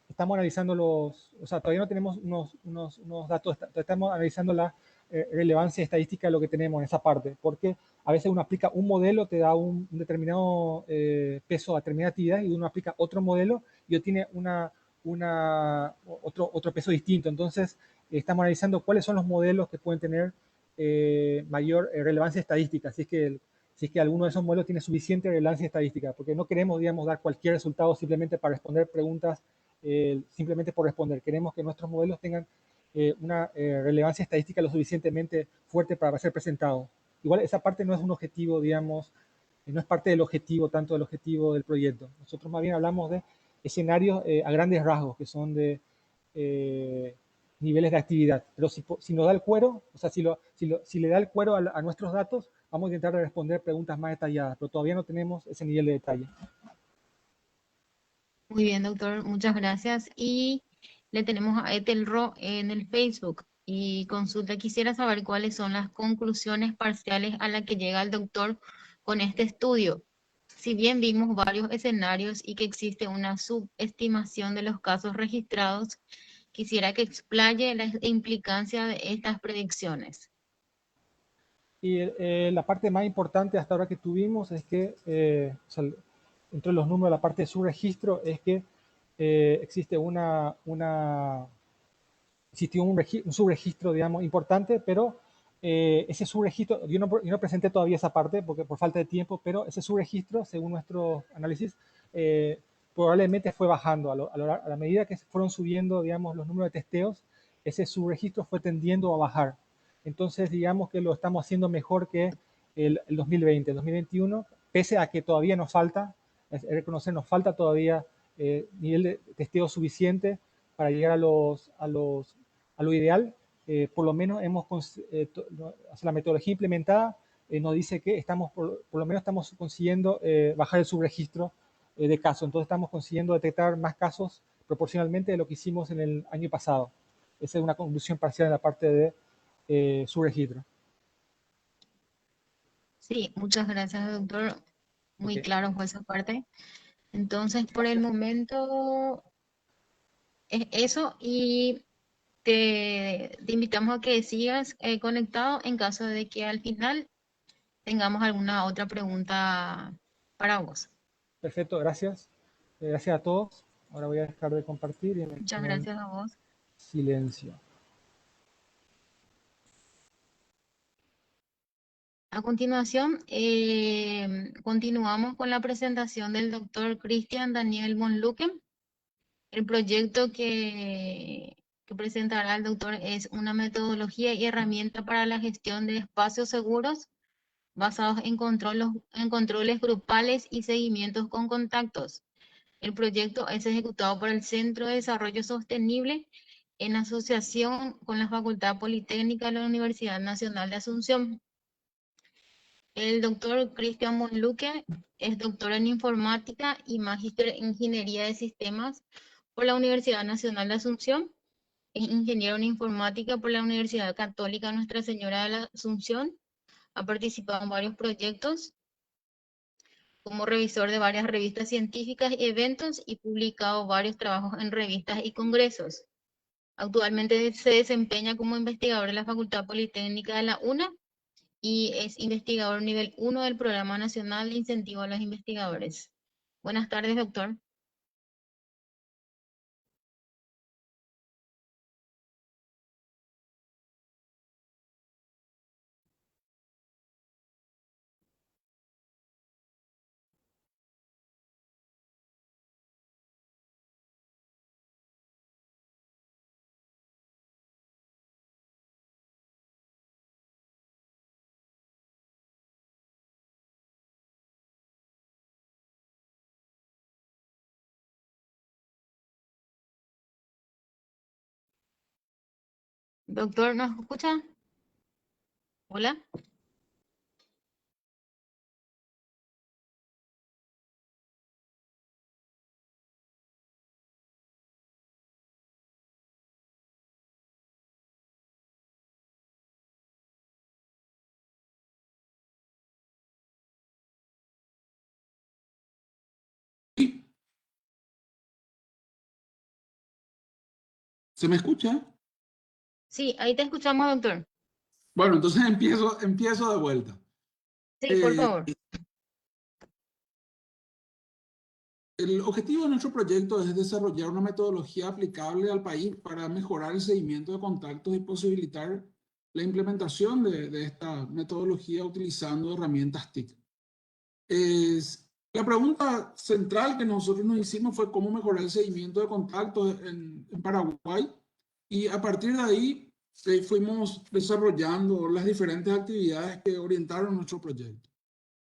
estamos analizando o sea, todavía no tenemos unos datos, estamos analizando la relevancia estadística de lo que tenemos en esa parte, porque a veces uno aplica un modelo, te da un determinado peso a determinada actividad, y uno aplica otro modelo y tiene otro peso distinto. Entonces, estamos analizando cuáles son los modelos que pueden tener mayor relevancia estadística, si es que alguno de esos modelos tiene suficiente relevancia estadística, porque no queremos, digamos, dar cualquier resultado simplemente para responder preguntas, simplemente por responder. Queremos que nuestros modelos tengan una relevancia estadística lo suficientemente fuerte para ser presentados. Igual esa parte no es un objetivo, digamos, no es parte del objetivo, tanto del objetivo del proyecto. Nosotros más bien hablamos de escenarios a grandes rasgos, que son de niveles de actividad. Pero si nos da el cuero, o sea, si le da el cuero a nuestros datos, vamos a intentar responder preguntas más detalladas, pero todavía no tenemos ese nivel de detalle. Muy bien, doctor, muchas gracias. Y le tenemos a Etelro en el Facebook y consulta, quisiera saber cuáles son las conclusiones parciales a las que llega el doctor con este estudio. Si bien vimos varios escenarios y que existe una subestimación de los casos registrados, quisiera que explaye la implicancia de estas predicciones. Y la parte más importante hasta ahora que tuvimos es que, o sea, entre los números, la parte de subregistro, es que existió un subregistro, digamos, importante, pero ese subregistro, yo no presenté todavía esa parte porque por falta de tiempo, pero ese subregistro, según nuestro análisis, probablemente fue bajando. A la medida que fueron subiendo, digamos, los números de testeos, ese subregistro fue tendiendo a bajar. Entonces, digamos que lo estamos haciendo mejor que el 2020. El 2021, pese a que todavía nos falta, es reconocer, nos falta todavía nivel de testeo suficiente para llegar a lo ideal. Por lo menos la metodología implementada nos dice que por lo menos estamos consiguiendo bajar el subregistro de casos. Entonces estamos consiguiendo detectar más casos proporcionalmente de lo que hicimos en el año pasado. Esa es una conclusión parcial en la parte de subregistro. Sí, muchas gracias, doctor. Muy Okay. claro fue esa parte. Entonces, por el momento es eso y te invitamos a que sigas conectado en caso de que al final tengamos alguna otra pregunta para vos. Perfecto, gracias. Gracias a todos. Ahora voy a dejar de compartir y me Muchas ponen gracias a vos. silencio. A continuación, continuamos con la presentación del doctor Cristian Daniel Monluque. El proyecto que presentará el doctor es una metodología y herramienta para la gestión de espacios seguros basados en controles grupales y seguimientos con contactos. El proyecto es ejecutado por el Centro de Desarrollo Sostenible en asociación con la Facultad Politécnica de la Universidad Nacional de Asunción. El doctor Cristian Monluque es doctor en informática y magíster en ingeniería de sistemas por la Universidad Nacional de Asunción. Es ingeniero en informática por la Universidad Católica Nuestra Señora de la Asunción. Ha participado en varios proyectos como revisor de varias revistas científicas y eventos y publicado varios trabajos en revistas y congresos. Actualmente se desempeña como investigador en la Facultad Politécnica de la UNA y es investigador nivel 1 del Programa Nacional de Incentivo a los Investigadores. Buenas tardes, doctor. Doctor, ¿nos escucha? Hola. ¿Se me escucha? Sí, ahí te escuchamos, doctor. Bueno, entonces empiezo de vuelta. Sí, por favor. El objetivo de nuestro proyecto es desarrollar una metodología aplicable al país para mejorar el seguimiento de contactos y posibilitar la implementación de esta metodología utilizando herramientas TIC. La pregunta central que nosotros nos hicimos fue cómo mejorar el seguimiento de contactos en Paraguay, y a partir de ahí fuimos desarrollando las diferentes actividades que orientaron nuestro proyecto.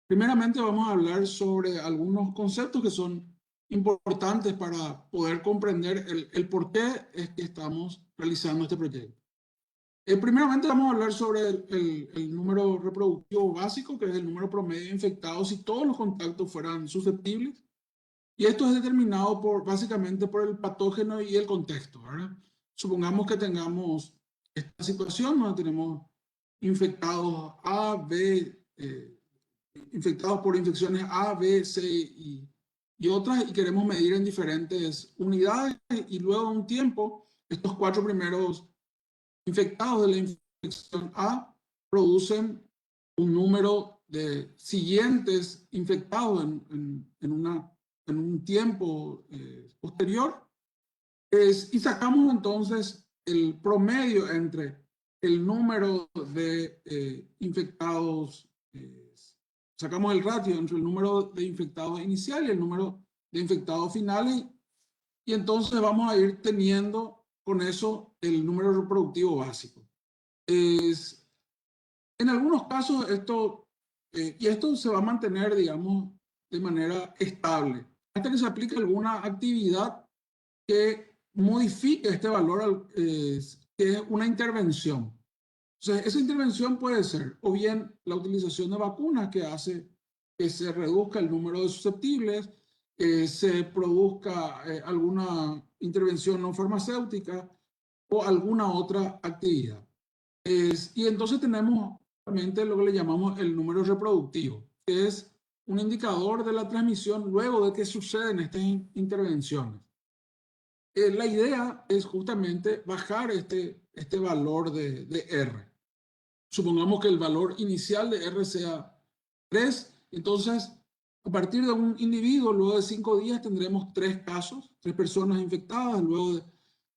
Primeramente vamos a hablar sobre algunos conceptos que son importantes para poder comprender el por qué es que estamos realizando este proyecto. Primeramente vamos a hablar sobre el número reproductivo básico, que es el número promedio de infectados si todos los contactos fueran susceptibles. Y esto es determinado básicamente por el patógeno y el contexto, ¿verdad? Supongamos que tengamos esta situación donde tenemos infectados A, B, infectados por infecciones A, B, C y otras, y queremos medir en diferentes unidades, y luego de un tiempo, estos 4 primeros infectados de la infección A producen un número de siguientes infectados en un tiempo posterior, y sacamos entonces el promedio entre el número de infectados, sacamos el ratio entre el número de infectados iniciales y el número de infectados finales, y entonces vamos a ir teniendo con eso el número reproductivo básico. En algunos casos esto se va a mantener, digamos, de manera estable, hasta que se aplique alguna actividad que modifique este valor, que es una intervención. O sea, esa intervención puede ser o bien la utilización de vacunas, que hace que se reduzca el número de susceptibles, se produzca alguna intervención no farmacéutica o alguna otra actividad. Y entonces tenemos realmente lo que le llamamos el número reproductivo, que es un indicador de la transmisión luego de que suceden estas intervenciones. La idea es justamente bajar este valor de R. Supongamos que el valor inicial de R sea 3, entonces a partir de un individuo, luego de 5 días tendremos 3 casos, 3 personas infectadas, luego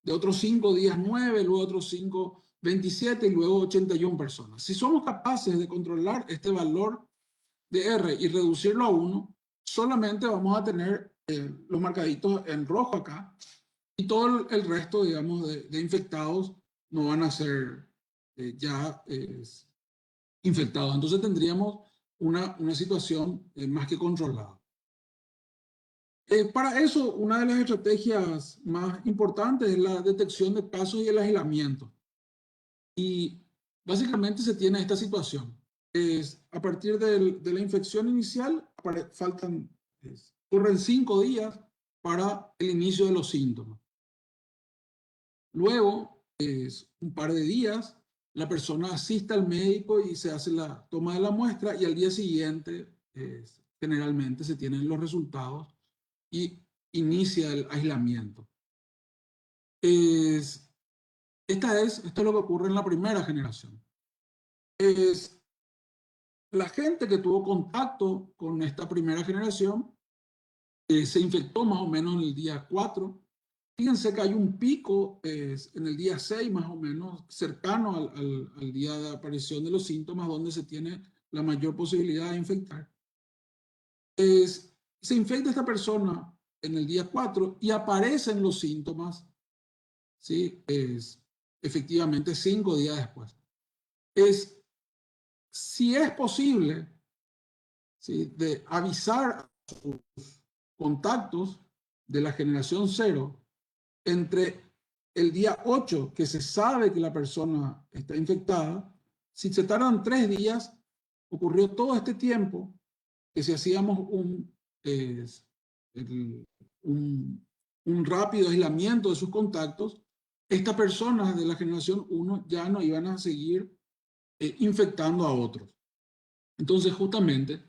de otros 5 días 9, luego otros 5, 27 y luego 81 personas. Si somos capaces de controlar este valor de R y reducirlo a 1, solamente vamos a tener los marcaditos en rojo acá, y todo el resto, digamos, de infectados no van a ser ya infectados. Entonces tendríamos una situación más que controlada. Para eso, una de las estrategias más importantes es la detección de casos y el aislamiento. Y básicamente se tiene esta situación. A partir de la infección inicial, corren 5 días para el inicio de los síntomas. Luego, un par de días, la persona asiste al médico y se hace la toma de la muestra, y al día siguiente generalmente se tienen los resultados y inicia el aislamiento. Esto es lo que ocurre en la primera generación. La gente que tuvo contacto con esta primera generación se infectó más o menos en el día 4. Fíjense que hay un pico en el día 6, más o menos, cercano al día de aparición de los síntomas, donde se tiene la mayor posibilidad de infectar. Se infecta esta persona en el día 4 y aparecen los síntomas, ¿sí? Efectivamente 5 días después. Si es posible, ¿sí?, de avisar a sus contactos de la generación 0 entre el día 8, que se sabe que la persona está infectada. Si se tardan 3 días, ocurrió todo este tiempo que si hacíamos un rápido aislamiento de sus contactos, estas personas de la generación 1 ya no iban a seguir infectando a otros. Entonces, justamente,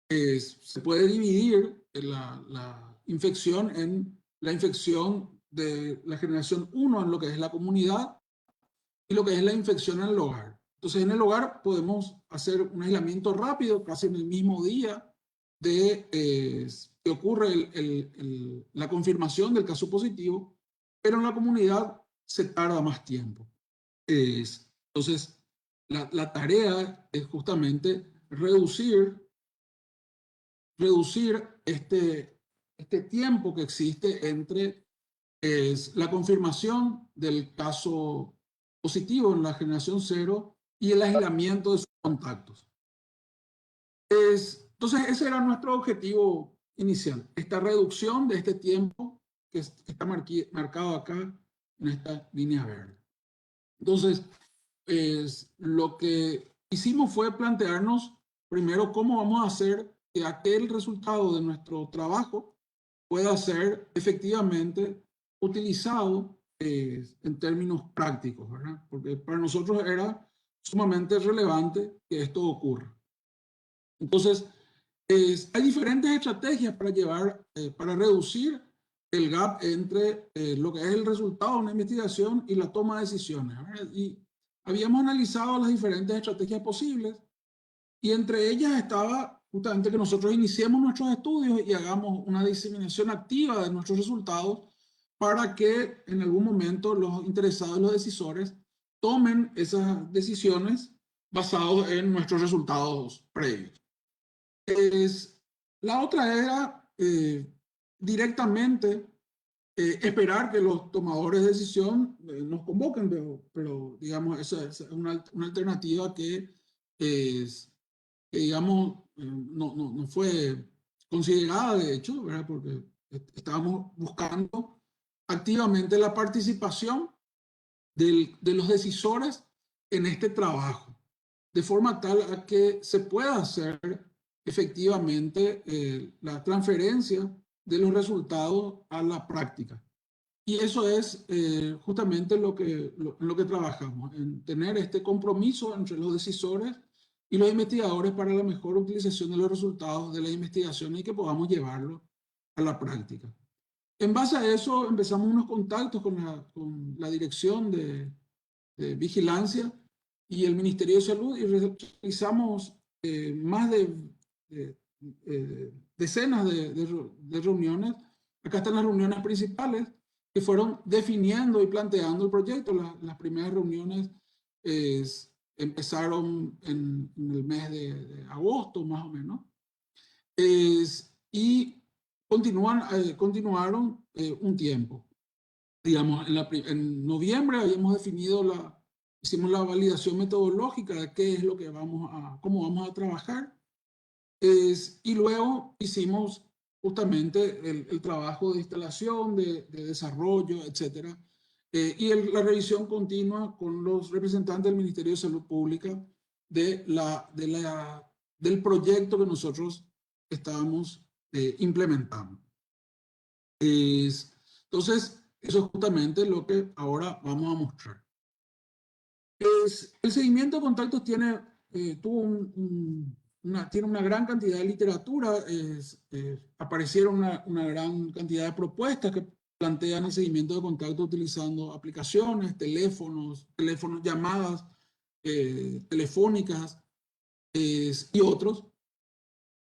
se puede dividir la infección en la infección de la generación 1 en lo que es la comunidad y lo que es la infección en el hogar. Entonces, en el hogar podemos hacer un aislamiento rápido, casi en el mismo día de que ocurre la confirmación del caso positivo, pero en la comunidad se tarda más tiempo. Entonces, la tarea es justamente reducir este tiempo que existe entre la confirmación del caso positivo en la generación 0 y el aislamiento de sus contactos. Entonces, ese era nuestro objetivo inicial, esta reducción de este tiempo que está marcado acá en esta línea verde. Entonces, lo que hicimos fue plantearnos primero cómo vamos a hacer que aquel resultado de nuestro trabajo pueda ser efectivamente utilizado en términos prácticos, ¿verdad? Porque para nosotros era sumamente relevante que esto ocurra. Entonces, hay diferentes estrategias para reducir el gap entre lo que es el resultado de una investigación y la toma de decisiones, ¿verdad? Y habíamos analizado las diferentes estrategias posibles y entre ellas estaba justamente que nosotros iniciemos nuestros estudios y hagamos una diseminación activa de nuestros resultados para que en algún momento los interesados y los decisores tomen esas decisiones basadas en nuestros resultados previos. La otra era directamente esperar que los tomadores de decisión nos convoquen, pero digamos, esa es una alternativa que, digamos, no fue considerada, de hecho, ¿verdad? Porque estábamos buscando activamente la participación de los decisores en este trabajo, de forma tal a que se pueda hacer efectivamente la transferencia de los resultados a la práctica. Y eso es justamente en lo que trabajamos, en tener este compromiso entre los decisores y los investigadores para la mejor utilización de los resultados de las investigaciones y que podamos llevarlo a la práctica. En base a eso empezamos unos contactos con la Dirección de Vigilancia y el Ministerio de Salud y realizamos más de decenas de reuniones. Acá están las reuniones principales que fueron definiendo y planteando el proyecto. Las primeras reuniones empezaron en el mes de agosto, más o menos, y continuaron un tiempo. Digamos, en noviembre habíamos definido hicimos la validación metodológica de qué es lo que cómo vamos a trabajar. Y luego hicimos justamente el trabajo de instalación, de desarrollo, etcétera. Y la revisión continua con los representantes del Ministerio de Salud Pública del proyecto que nosotros estábamos implementando. Entonces, eso es justamente lo que ahora vamos a mostrar. El seguimiento de contactos tiene una gran cantidad de literatura, aparecieron una gran cantidad de propuestas que plantean el seguimiento de contactos utilizando aplicaciones, teléfonos, llamadas telefónicas y otros.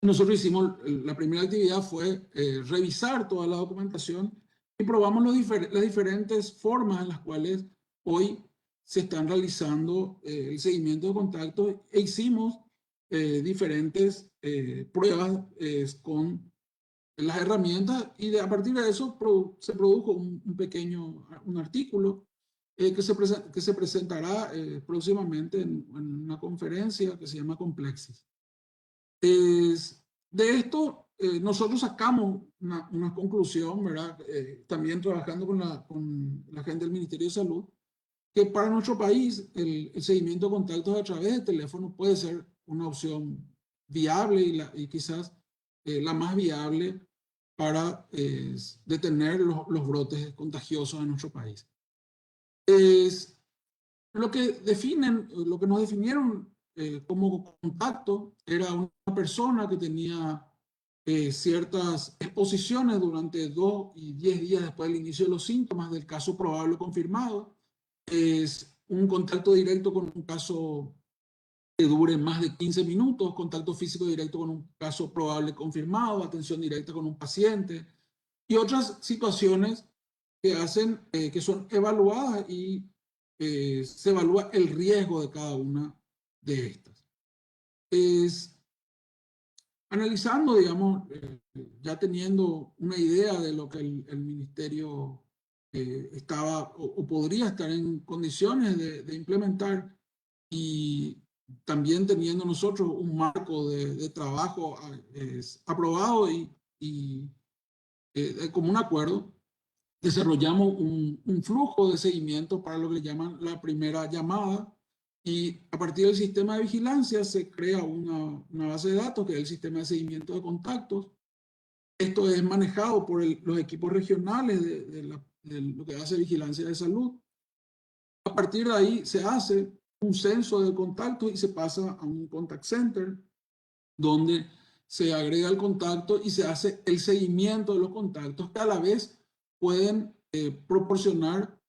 Nosotros la primera actividad fue revisar toda la documentación y probamos las diferentes formas en las cuales hoy se están realizando el seguimiento de contactos e hicimos diferentes pruebas con las herramientas y a partir de eso se produjo un artículo que se presentará próximamente en una conferencia que se llama Complexis. De esto nosotros sacamos una conclusión, ¿verdad? También trabajando con la gente del Ministerio de Salud, que para nuestro país el seguimiento de contactos a través de teléfono puede ser una opción viable y quizás la más viable para detener los brotes contagiosos en nuestro país. Lo que nos definieron como contacto era una persona que tenía ciertas exposiciones durante 2 y 10 días después del inicio de los síntomas del caso probable confirmado. Es un contacto directo con un caso que dure más de 15 minutos, contacto físico directo con un caso probable confirmado, atención directa con un paciente y otras situaciones que hacen, que son evaluadas y se evalúa el riesgo de cada una de estas. Es analizando, digamos, ya teniendo una idea de lo que el ministerio estaba o podría estar en condiciones de implementar y también teniendo nosotros un marco de trabajo aprobado y como un acuerdo, desarrollamos un flujo de seguimiento para lo que llaman la primera llamada y a partir del sistema de vigilancia se crea una base de datos que es el sistema de seguimiento de contactos. Esto es manejado por los equipos regionales de lo que hace vigilancia de salud. A partir de ahí se hace un censo de contactos y se pasa a un contact center donde se agrega el contacto y se hace el seguimiento de los contactos que a la vez pueden proporcionar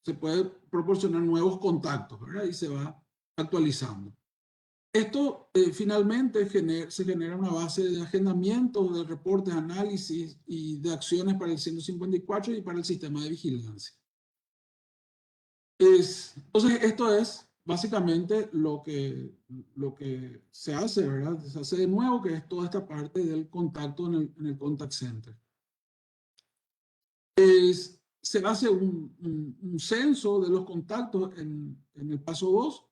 se puede proporcionar nuevos contactos, ¿verdad? Y se va actualizando. Esto finalmente se genera una base de agendamiento, de reportes, análisis y de acciones para el 154 y para el sistema de vigilancia. Entonces, esto es básicamente lo que se hace, ¿verdad? Se hace de nuevo, que es toda esta parte del contacto en el contact center. Se hace un censo de los contactos en el paso 2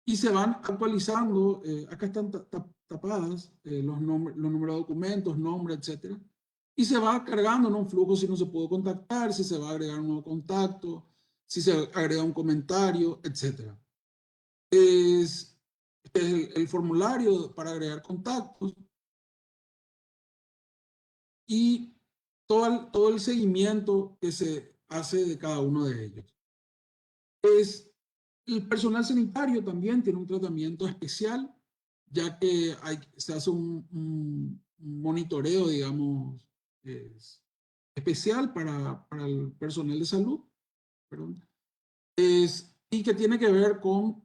y se van actualizando, acá están tapadas los números de documentos, nombres, etcétera, y se va cargando en un flujo si no se pudo contactar, si se va a agregar un nuevo contacto, si se agrega un comentario, etcétera. Es el formulario para agregar contactos y todo el seguimiento que se hace de cada uno de ellos. El personal sanitario también tiene un tratamiento especial, ya que se hace un monitoreo, digamos, especial para el personal de salud, perdón, y que tiene que ver con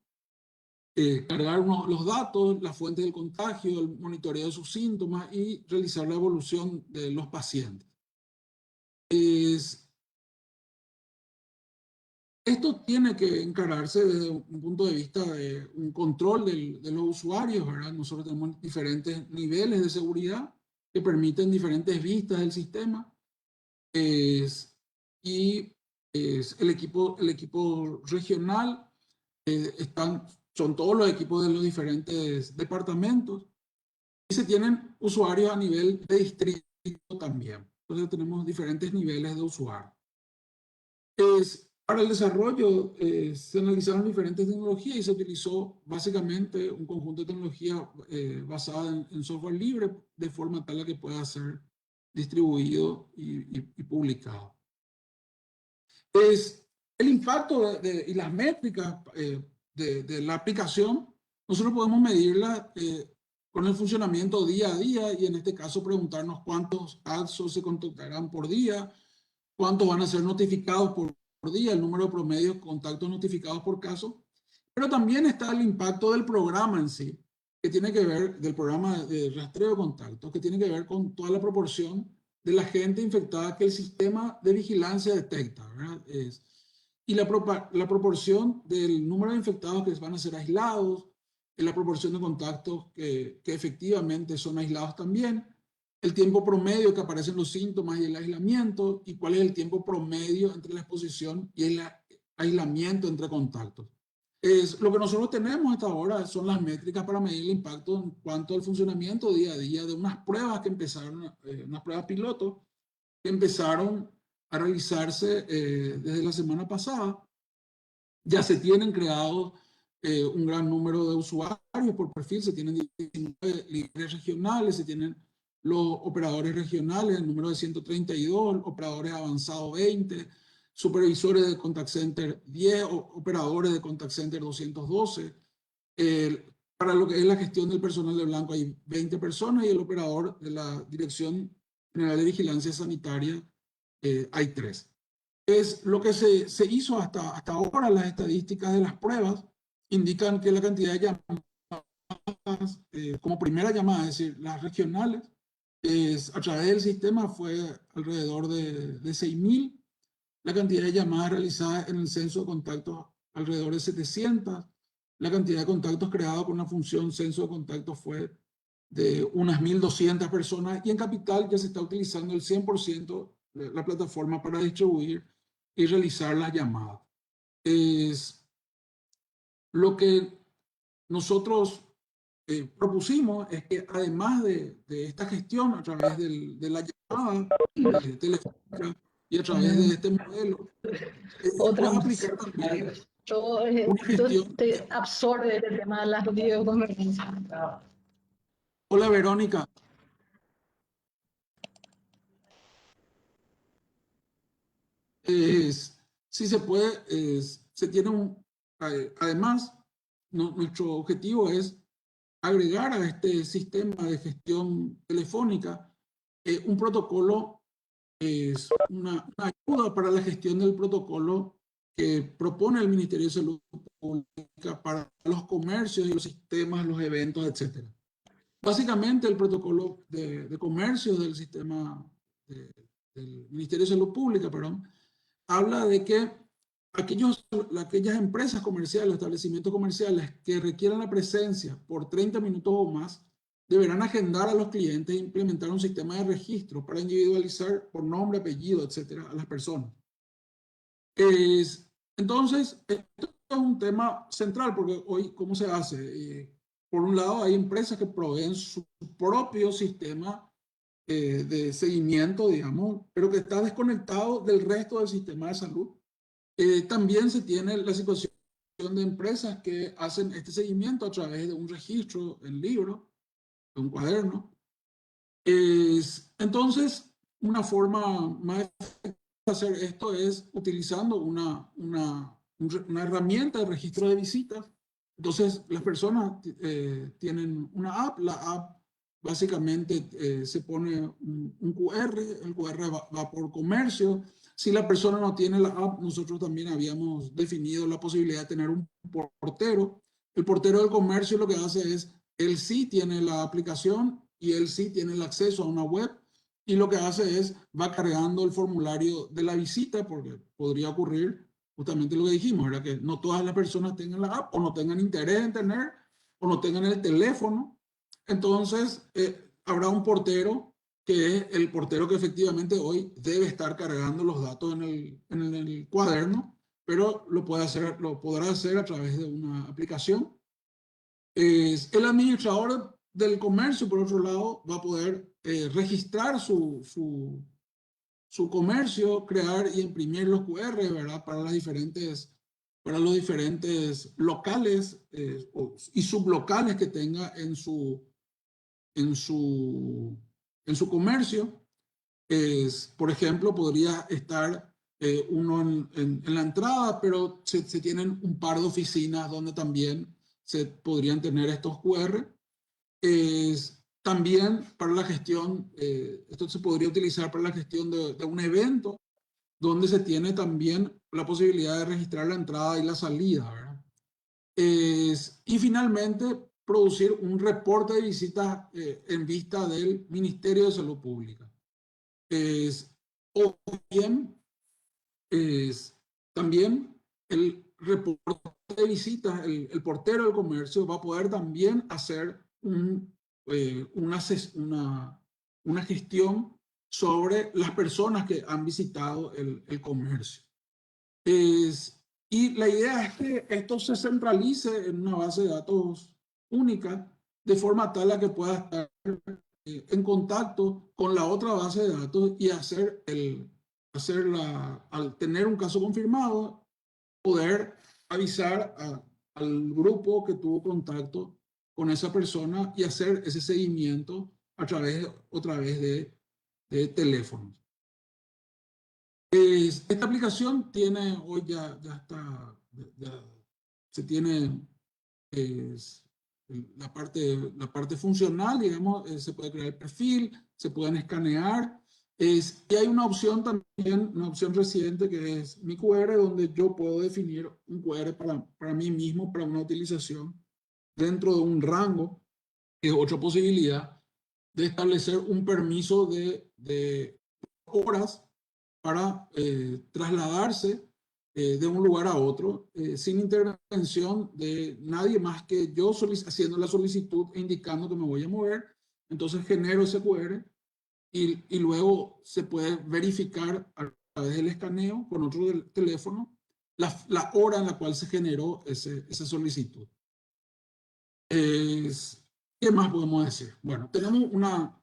cargar los datos, las fuentes del contagio, el monitoreo de sus síntomas y realizar la evolución de los pacientes. Esto tiene que encararse desde un punto de vista de un control de los usuarios, ¿verdad? Nosotros tenemos diferentes niveles de seguridad que permiten diferentes vistas del sistema. Y el equipo regional son todos los equipos de los diferentes departamentos y se tienen usuarios a nivel de distrito también. Entonces tenemos diferentes niveles de usuario. Para el desarrollo se analizaron diferentes tecnologías y se utilizó básicamente un conjunto de tecnologías basada en software libre de forma tal que pueda ser distribuido y publicado. El impacto y las métricas de la aplicación, nosotros podemos medirla con el funcionamiento día a día y en este caso preguntarnos cuántos ADSOS se contactarán por día, cuántos van a ser notificados por día, el número promedio de contactos notificados por caso, pero también está el impacto del programa en sí, que tiene que ver, del programa de rastreo de contactos, que tiene que ver con toda la proporción de la gente infectada que el sistema de vigilancia detecta, ¿verdad? Y la proporción del número de infectados que van a ser aislados, la proporción de contactos que efectivamente son aislados también, el tiempo promedio que aparecen los síntomas y el aislamiento, y cuál es el tiempo promedio entre la exposición y el aislamiento entre contactos. Lo que nosotros tenemos hasta ahora son las métricas para medir el impacto en cuanto al funcionamiento día a día de unas pruebas que empezaron, unas pruebas piloto, que empezaron a realizarse desde la semana pasada. Ya se tienen creados un gran número de usuarios por perfil, se tienen 19 líderes regionales, se tienen los operadores regionales, el número de 132, operadores avanzados 20, supervisores de contact center 10, operadores de contact center 212, para lo que es la gestión del personal de blanco hay 20 personas y el operador de la Dirección General de Vigilancia Sanitaria hay 3. Es lo que se hizo hasta ahora. Las estadísticas de las pruebas indican que la cantidad de llamadas, como primera llamada, es decir, las regionales, a través del sistema fue alrededor de 6.000. La cantidad de llamadas realizadas en el censo de contactos, alrededor de 700. La cantidad de contactos creados con la función censo de contactos fue de unas 1.200 personas. Y en Capital ya se está utilizando el 100% de la plataforma para distribuir y realizar las llamadas. Es lo que nosotros propusimos es que además de esta gestión a través de la llamada telefónica y a través de este modelo, se puede aplicar también una gestión. Te absorbe el tema de las videoconferencias. Hola, Verónica. Sí se puede, se tiene además, nuestro objetivo es agregar a este sistema de gestión telefónica un protocolo, es una ayuda para la gestión del protocolo que propone el Ministerio de Salud Pública para los comercios y los sistemas, los eventos, etc. Básicamente el protocolo de comercio del sistema del Ministerio de Salud Pública, perdón, habla de que aquellas empresas comerciales, establecimientos comerciales que requieran la presencia por 30 minutos o más, deberán agendar a los clientes e implementar un sistema de registro para individualizar por nombre, apellido, etcétera, a las personas. Entonces, esto es un tema central porque hoy, ¿cómo se hace? Por un lado, hay empresas que proveen su propio sistema de seguimiento, digamos, pero que está desconectado del resto del sistema de salud. También se tiene la situación de empresas que hacen este seguimiento a través de un registro en libro, de un cuaderno. Entonces, una forma más de hacer esto es utilizando una herramienta de registro de visitas. Entonces, las personas tienen una app. La app básicamente se pone un QR, el QR va por comercio. Si la persona no tiene la app, nosotros también habíamos definido la posibilidad de tener un portero. El portero del comercio lo que hace es, él sí tiene la aplicación y él sí tiene el acceso a una web, y lo que hace es, va cargando el formulario de la visita, porque podría ocurrir justamente lo que dijimos, era que no todas las personas tengan la app, o no tengan interés en tener, o no tengan el teléfono. Entonces, habrá un portero que es el portero que efectivamente hoy debe estar cargando los datos en el cuaderno, pero lo podrá hacer a través de una aplicación. El administrador del comercio, por otro lado, va a poder registrar su comercio, crear y imprimir los QR, ¿verdad? Para los diferentes locales y sublocales que tenga en su comercio. Por ejemplo, podría estar uno en la entrada, pero se tienen un par de oficinas donde también se podrían tener estos QR. También para la gestión, esto se podría utilizar para la gestión de un evento, donde se tiene también la posibilidad de registrar la entrada y la salida, ¿verdad? Y finalmente, producir un reporte de visitas en vista del Ministerio de Salud Pública. O bien, también el reporte de visitas, el portero del comercio va a poder también hacer una gestión sobre las personas que han visitado el comercio. Y la idea es que esto se centralice en una base de datos única, de forma tal a que pueda estar en contacto con la otra base de datos y al tener un caso confirmado, poder avisar al grupo que tuvo contacto con esa persona y hacer ese seguimiento otra vez de teléfonos. Esta aplicación tiene, hoy ya está, se tiene la parte funcional, digamos, se puede crear el perfil, se pueden escanear. Y hay una opción también, una opción reciente que es mi QR, donde yo puedo definir un QR para mí mismo, para una utilización dentro de un rango, que es otra posibilidad de establecer un permiso de horas para trasladarse de un lugar a otro sin intervención de nadie más que yo haciendo la solicitud e indicando que me voy a mover. Entonces genero ese QR y luego se puede verificar a través del escaneo con otro teléfono la hora en la cual se generó esa solicitud. ¿Qué más podemos decir? Bueno, tenemos una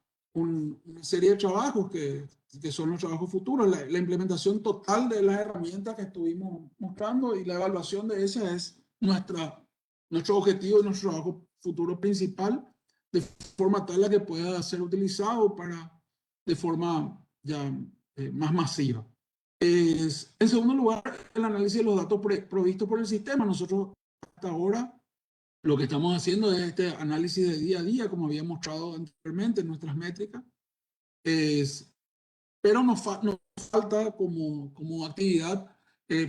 serie de trabajos que son los trabajos futuros. La implementación total de las herramientas que estuvimos mostrando y la evaluación de esas es nuestro objetivo y nuestro trabajo futuro principal, de forma tal a que pueda ser utilizado de forma ya más masiva. En segundo lugar, el análisis de los datos provistos por el sistema. Nosotros hasta ahora lo que estamos haciendo es este análisis de día a día, como había mostrado anteriormente en nuestras métricas, pero nos falta como actividad,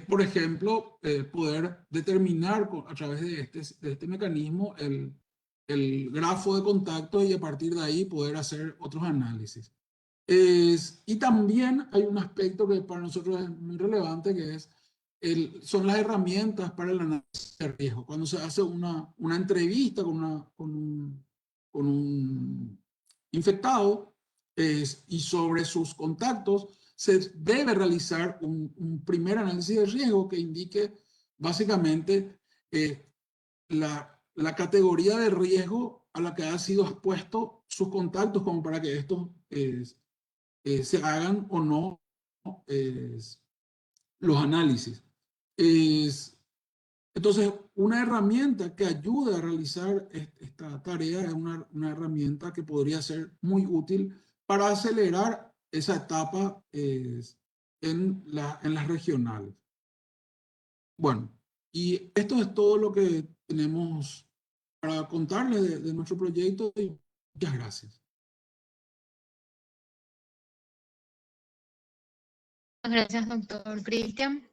por ejemplo, poder determinar a través de este mecanismo el grafo de contacto y a partir de ahí poder hacer otros análisis. Y también hay un aspecto que para nosotros es muy relevante, que es son las herramientas para el análisis de riesgo. Cuando se hace una entrevista con un infectado y sobre sus contactos, se debe realizar un primer análisis de riesgo que indique básicamente la categoría de riesgo a la que ha sido expuesto sus contactos, como para que estos se hagan o no los análisis. Entonces, una herramienta que ayuda a realizar esta tarea es una herramienta que podría ser muy útil para acelerar esa etapa en las regionales. Bueno, y esto es todo lo que tenemos para contarles de nuestro proyecto y muchas gracias. Gracias, doctor Cristian.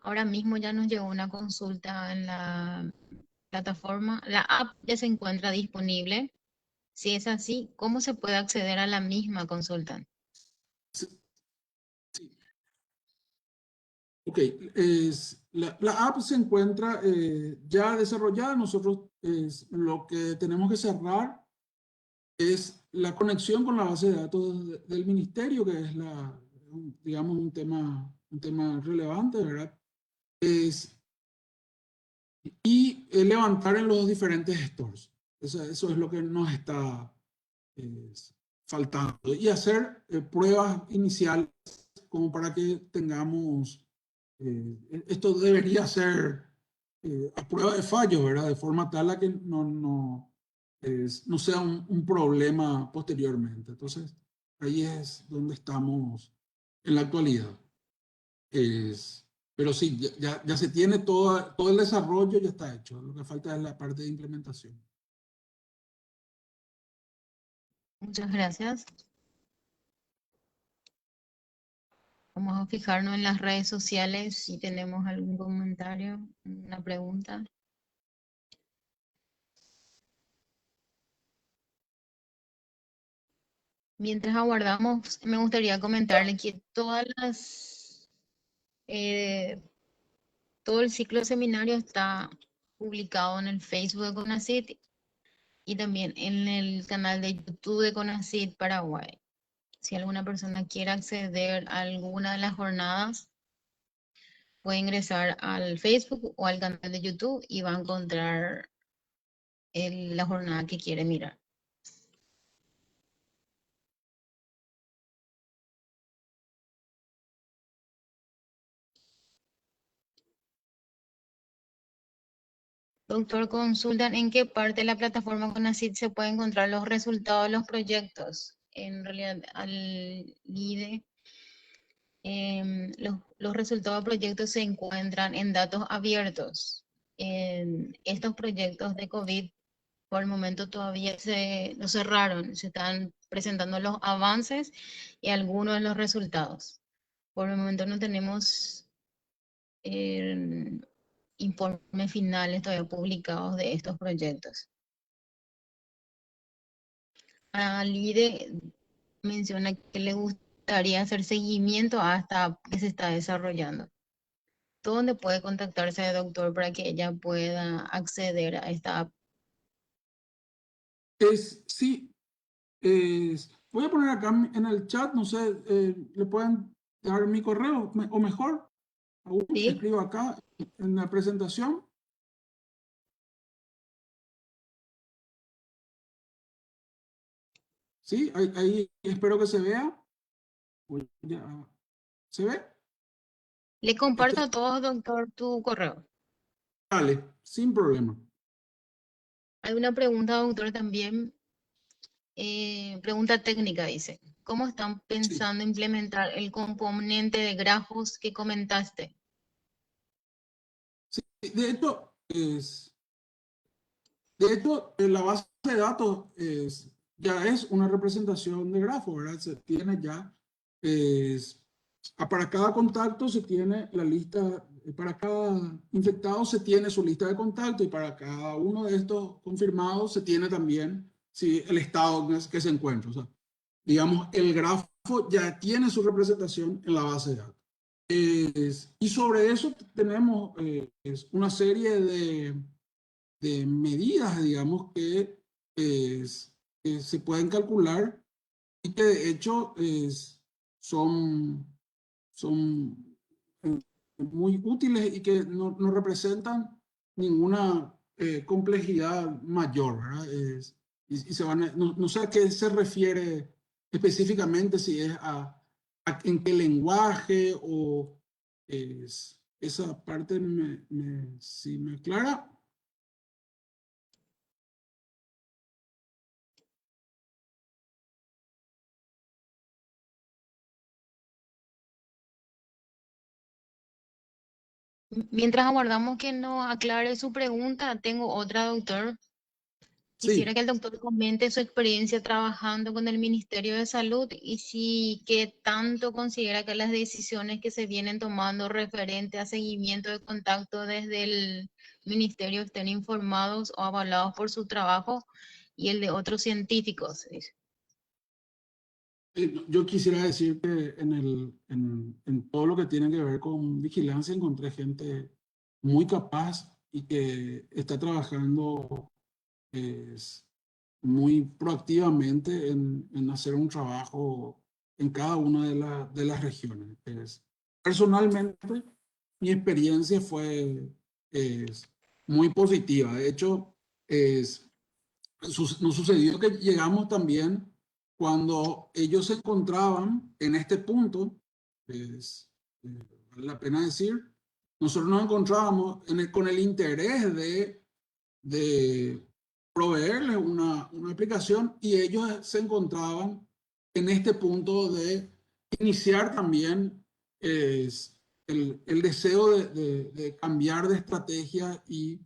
Ahora mismo ya nos llegó una consulta en la plataforma. La app ya se encuentra disponible. Si es así, ¿cómo se puede acceder a la misma consulta? Sí. Ok, la app se encuentra ya desarrollada. Nosotros lo que tenemos que cerrar es la conexión con la base de datos del ministerio, que es digamos, un tema relevante, ¿verdad? Y levantar en los diferentes stores. Eso es lo que nos está faltando. Y hacer pruebas iniciales como para que tengamos, esto debería ser a prueba de fallo, ¿verdad? De forma tal a que no sea un problema posteriormente. Entonces, ahí es donde estamos en la actualidad. Pero sí, ya se tiene todo el desarrollo, ya está hecho. Lo que falta es la parte de implementación. Muchas gracias. Vamos a fijarnos en las redes sociales si tenemos algún comentario, una pregunta. Mientras aguardamos, me gustaría comentarle que todo el ciclo de seminario está publicado en el Facebook de CONACYT y también en el canal de YouTube de CONACYT Paraguay. Si alguna persona quiere acceder a alguna de las jornadas, puede ingresar al Facebook o al canal de YouTube y va a encontrar la jornada que quiere mirar. Doctor, consultan en qué parte de la plataforma CONACYT se pueden encontrar los resultados de los proyectos. En realidad, al IDE, los resultados de proyectos se encuentran en datos abiertos. estos proyectos de COVID por el momento todavía no cerraron, se están presentando los avances y algunos de los resultados. Por el momento no tenemos informes finales todavía publicados de estos proyectos. Lide menciona que le gustaría hacer seguimiento hasta que se está desarrollando. ¿Dónde puede contactarse al doctor para que ella pueda acceder a esta app? Sí, voy a poner acá en el chat, no sé, le pueden dar mi correo o mejor, aún ¿Sí? escribo acá en la presentación. Sí, ahí espero que se vea. ¿Se ve? Le comparto Este, a todos, doctor, tu correo. Dale, sin problema. Hay una pregunta, doctor, también. Pregunta técnica, dice. ¿Cómo están Sí, pensando implementar el componente de grafos que comentaste? sí. La base de datos ya es una representación de grafo, ¿verdad? Se tiene ya, es, para cada contacto se tiene la lista, para cada infectado se tiene su lista de contacto y para cada uno de estos confirmados se tiene también el estado que se encuentra. O sea, digamos, el grafo ya tiene su representación en la base de datos. Y sobre eso tenemos una serie de medidas, digamos, que se pueden calcular y que de hecho son, son muy útiles y que no representan ninguna complejidad mayor, ¿verdad? Y no sé a qué se refiere específicamente, si es en qué lenguaje o esa parte si me aclara. Mientras aguardamos que nos aclare su pregunta, tengo otra, doctor. Quisiera Sí. que el doctor comente su experiencia trabajando con el Ministerio de Salud y si qué tanto considera que las decisiones que se vienen tomando referente a seguimiento de contacto desde el ministerio estén informados o avalados por su trabajo y el de otros científicos. Yo quisiera decir que en todo lo que tiene que ver con vigilancia encontré gente muy capaz y que está trabajando es, muy proactivamente en hacer un trabajo en cada una de las regiones. Personalmente, mi experiencia fue es, muy positiva. De hecho, es, nos sucedió que llegamos también cuando ellos se encontraban en este punto, es, vale la pena decir, nosotros nos encontrábamos con el interés de proveerles una aplicación y ellos se encontraban en este punto de iniciar también el deseo de cambiar de estrategia y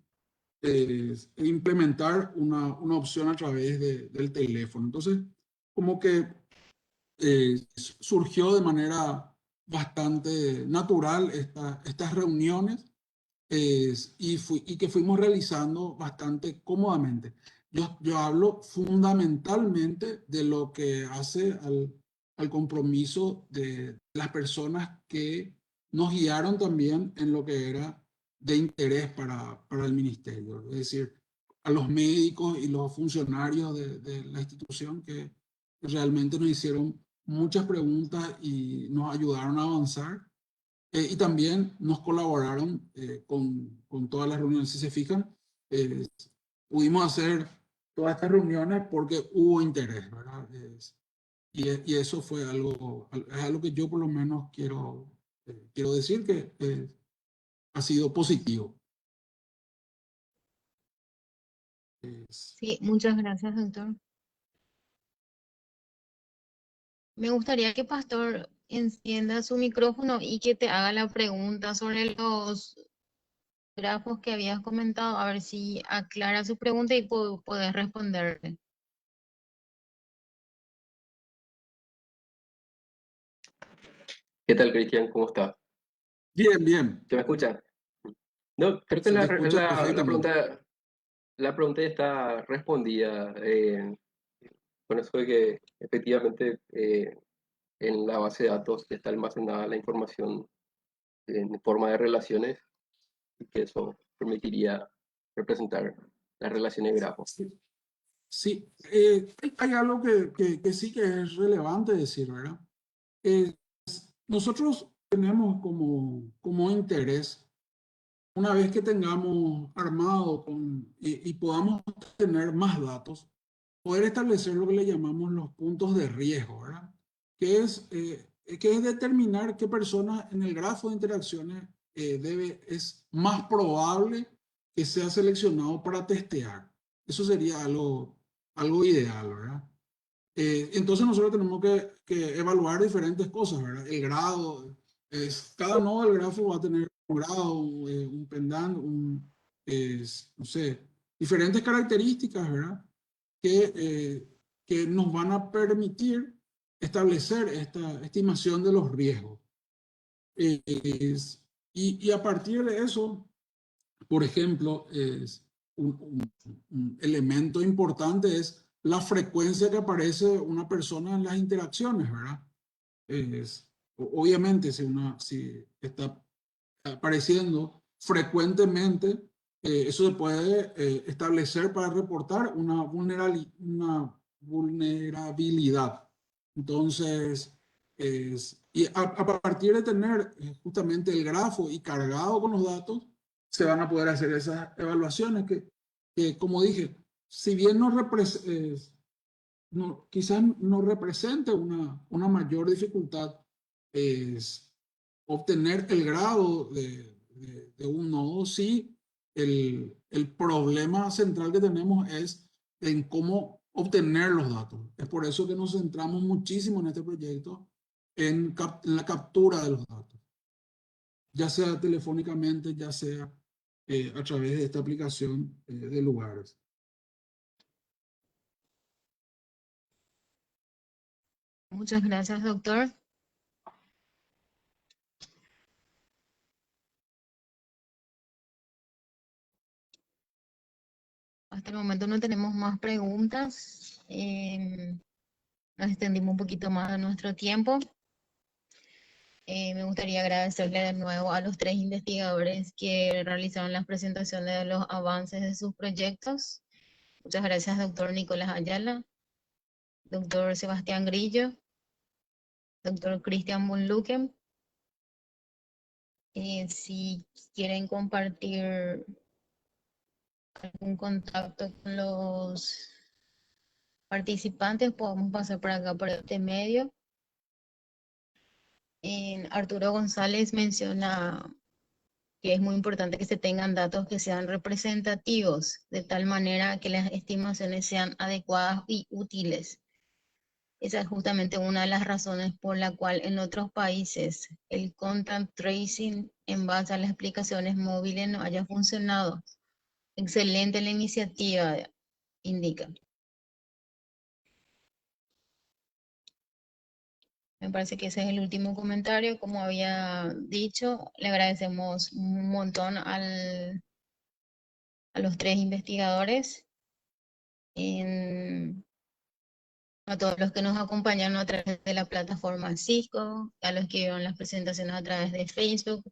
implementar una opción a través del teléfono. Entonces, como que surgió de manera bastante natural estas reuniones y que fuimos realizando bastante cómodamente. Yo hablo fundamentalmente de lo que hace al compromiso de las personas que nos guiaron también en lo que era de interés para el ministerio, es decir, a los médicos y los funcionarios de la institución que realmente nos hicieron muchas preguntas y nos ayudaron a avanzar y también nos colaboraron con todas las reuniones. Si se fijan, eh, pudimos hacer todas estas reuniones porque hubo interés, ¿verdad? Y eso fue es algo que yo por lo menos quiero decir que ha sido positivo. Es- Sí, muchas gracias, doctor. Me gustaría que Pastor encienda su micrófono y que te haga la pregunta sobre grafos que habías comentado, a ver si aclara su pregunta y podés responderle. ¿Qué tal, Cristian? ¿Cómo estás? Bien, bien. ¿Se me escucha? No, creo que Se te escucha perfectamente. la pregunta ya está respondida. Con eso de que efectivamente en la base de datos está almacenada la información en forma de relaciones y que eso permitiría representar las relaciones de grafos. Sí, sí, hay algo que sí que es relevante decir, ¿verdad? Nosotros tenemos como interés, una vez que tengamos armado y podamos tener más datos, poder establecer lo que le llamamos los puntos de riesgo, ¿verdad? Que es determinar qué persona en el grafo de interacciones es más probable que sea seleccionado para testear. Eso sería algo ideal, ¿verdad? Entonces nosotros tenemos que evaluar diferentes cosas, ¿verdad? El grado, cada nodo del grafo va a tener un grado, un pendant, no sé, diferentes características, ¿verdad? Que nos van a permitir establecer esta estimación de los riesgos. Y a partir de eso, por ejemplo, un elemento importante es la frecuencia que aparece una persona en las interacciones, ¿verdad? Obviamente, si está apareciendo frecuentemente, eso se puede establecer para reportar una vulnerabilidad. Entonces, y a partir de tener justamente el grafo y cargado con los datos, se van a poder hacer esas evaluaciones que como dije, si bien quizás no represente una mayor dificultad, es obtener el grado de un nodo, sí, el problema central que tenemos es en cómo obtener los datos. Es por eso que nos centramos muchísimo en este proyecto en la captura de los datos, ya sea telefónicamente, ya sea a través de esta aplicación de lugares. Muchas gracias, doctor. Hasta el momento no tenemos más preguntas. Nos extendimos un poquito más de nuestro tiempo. Me gustaría agradecerle de nuevo a los tres investigadores que realizaron las presentaciones de los avances de sus proyectos. Muchas gracias, doctor Nicolás Ayala, doctor Sebastián Grillo, doctor Cristian von Lucken. Si quieren compartir algún contacto con los participantes, podemos pasar por acá, por este medio. Arturo González menciona que es muy importante que se tengan datos que sean representativos, de tal manera que las estimaciones sean adecuadas y útiles. Esa es justamente una de las razones por la cual en otros países el contact tracing en base a las aplicaciones móviles no haya funcionado. Excelente la iniciativa, indica. Me parece que ese es el último comentario. Como había dicho, le agradecemos un montón a los tres investigadores, a todos los que nos acompañaron a través de la plataforma Cisco, a los que vieron las presentaciones a través de Facebook.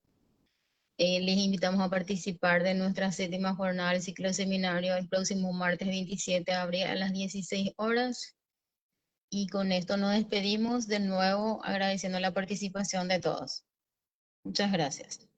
Les invitamos a participar de nuestra 7ª jornada del ciclo de seminario el próximo martes 27 de abril a las 16 horas. Y con esto nos despedimos de nuevo agradeciendo la participación de todos. Muchas gracias.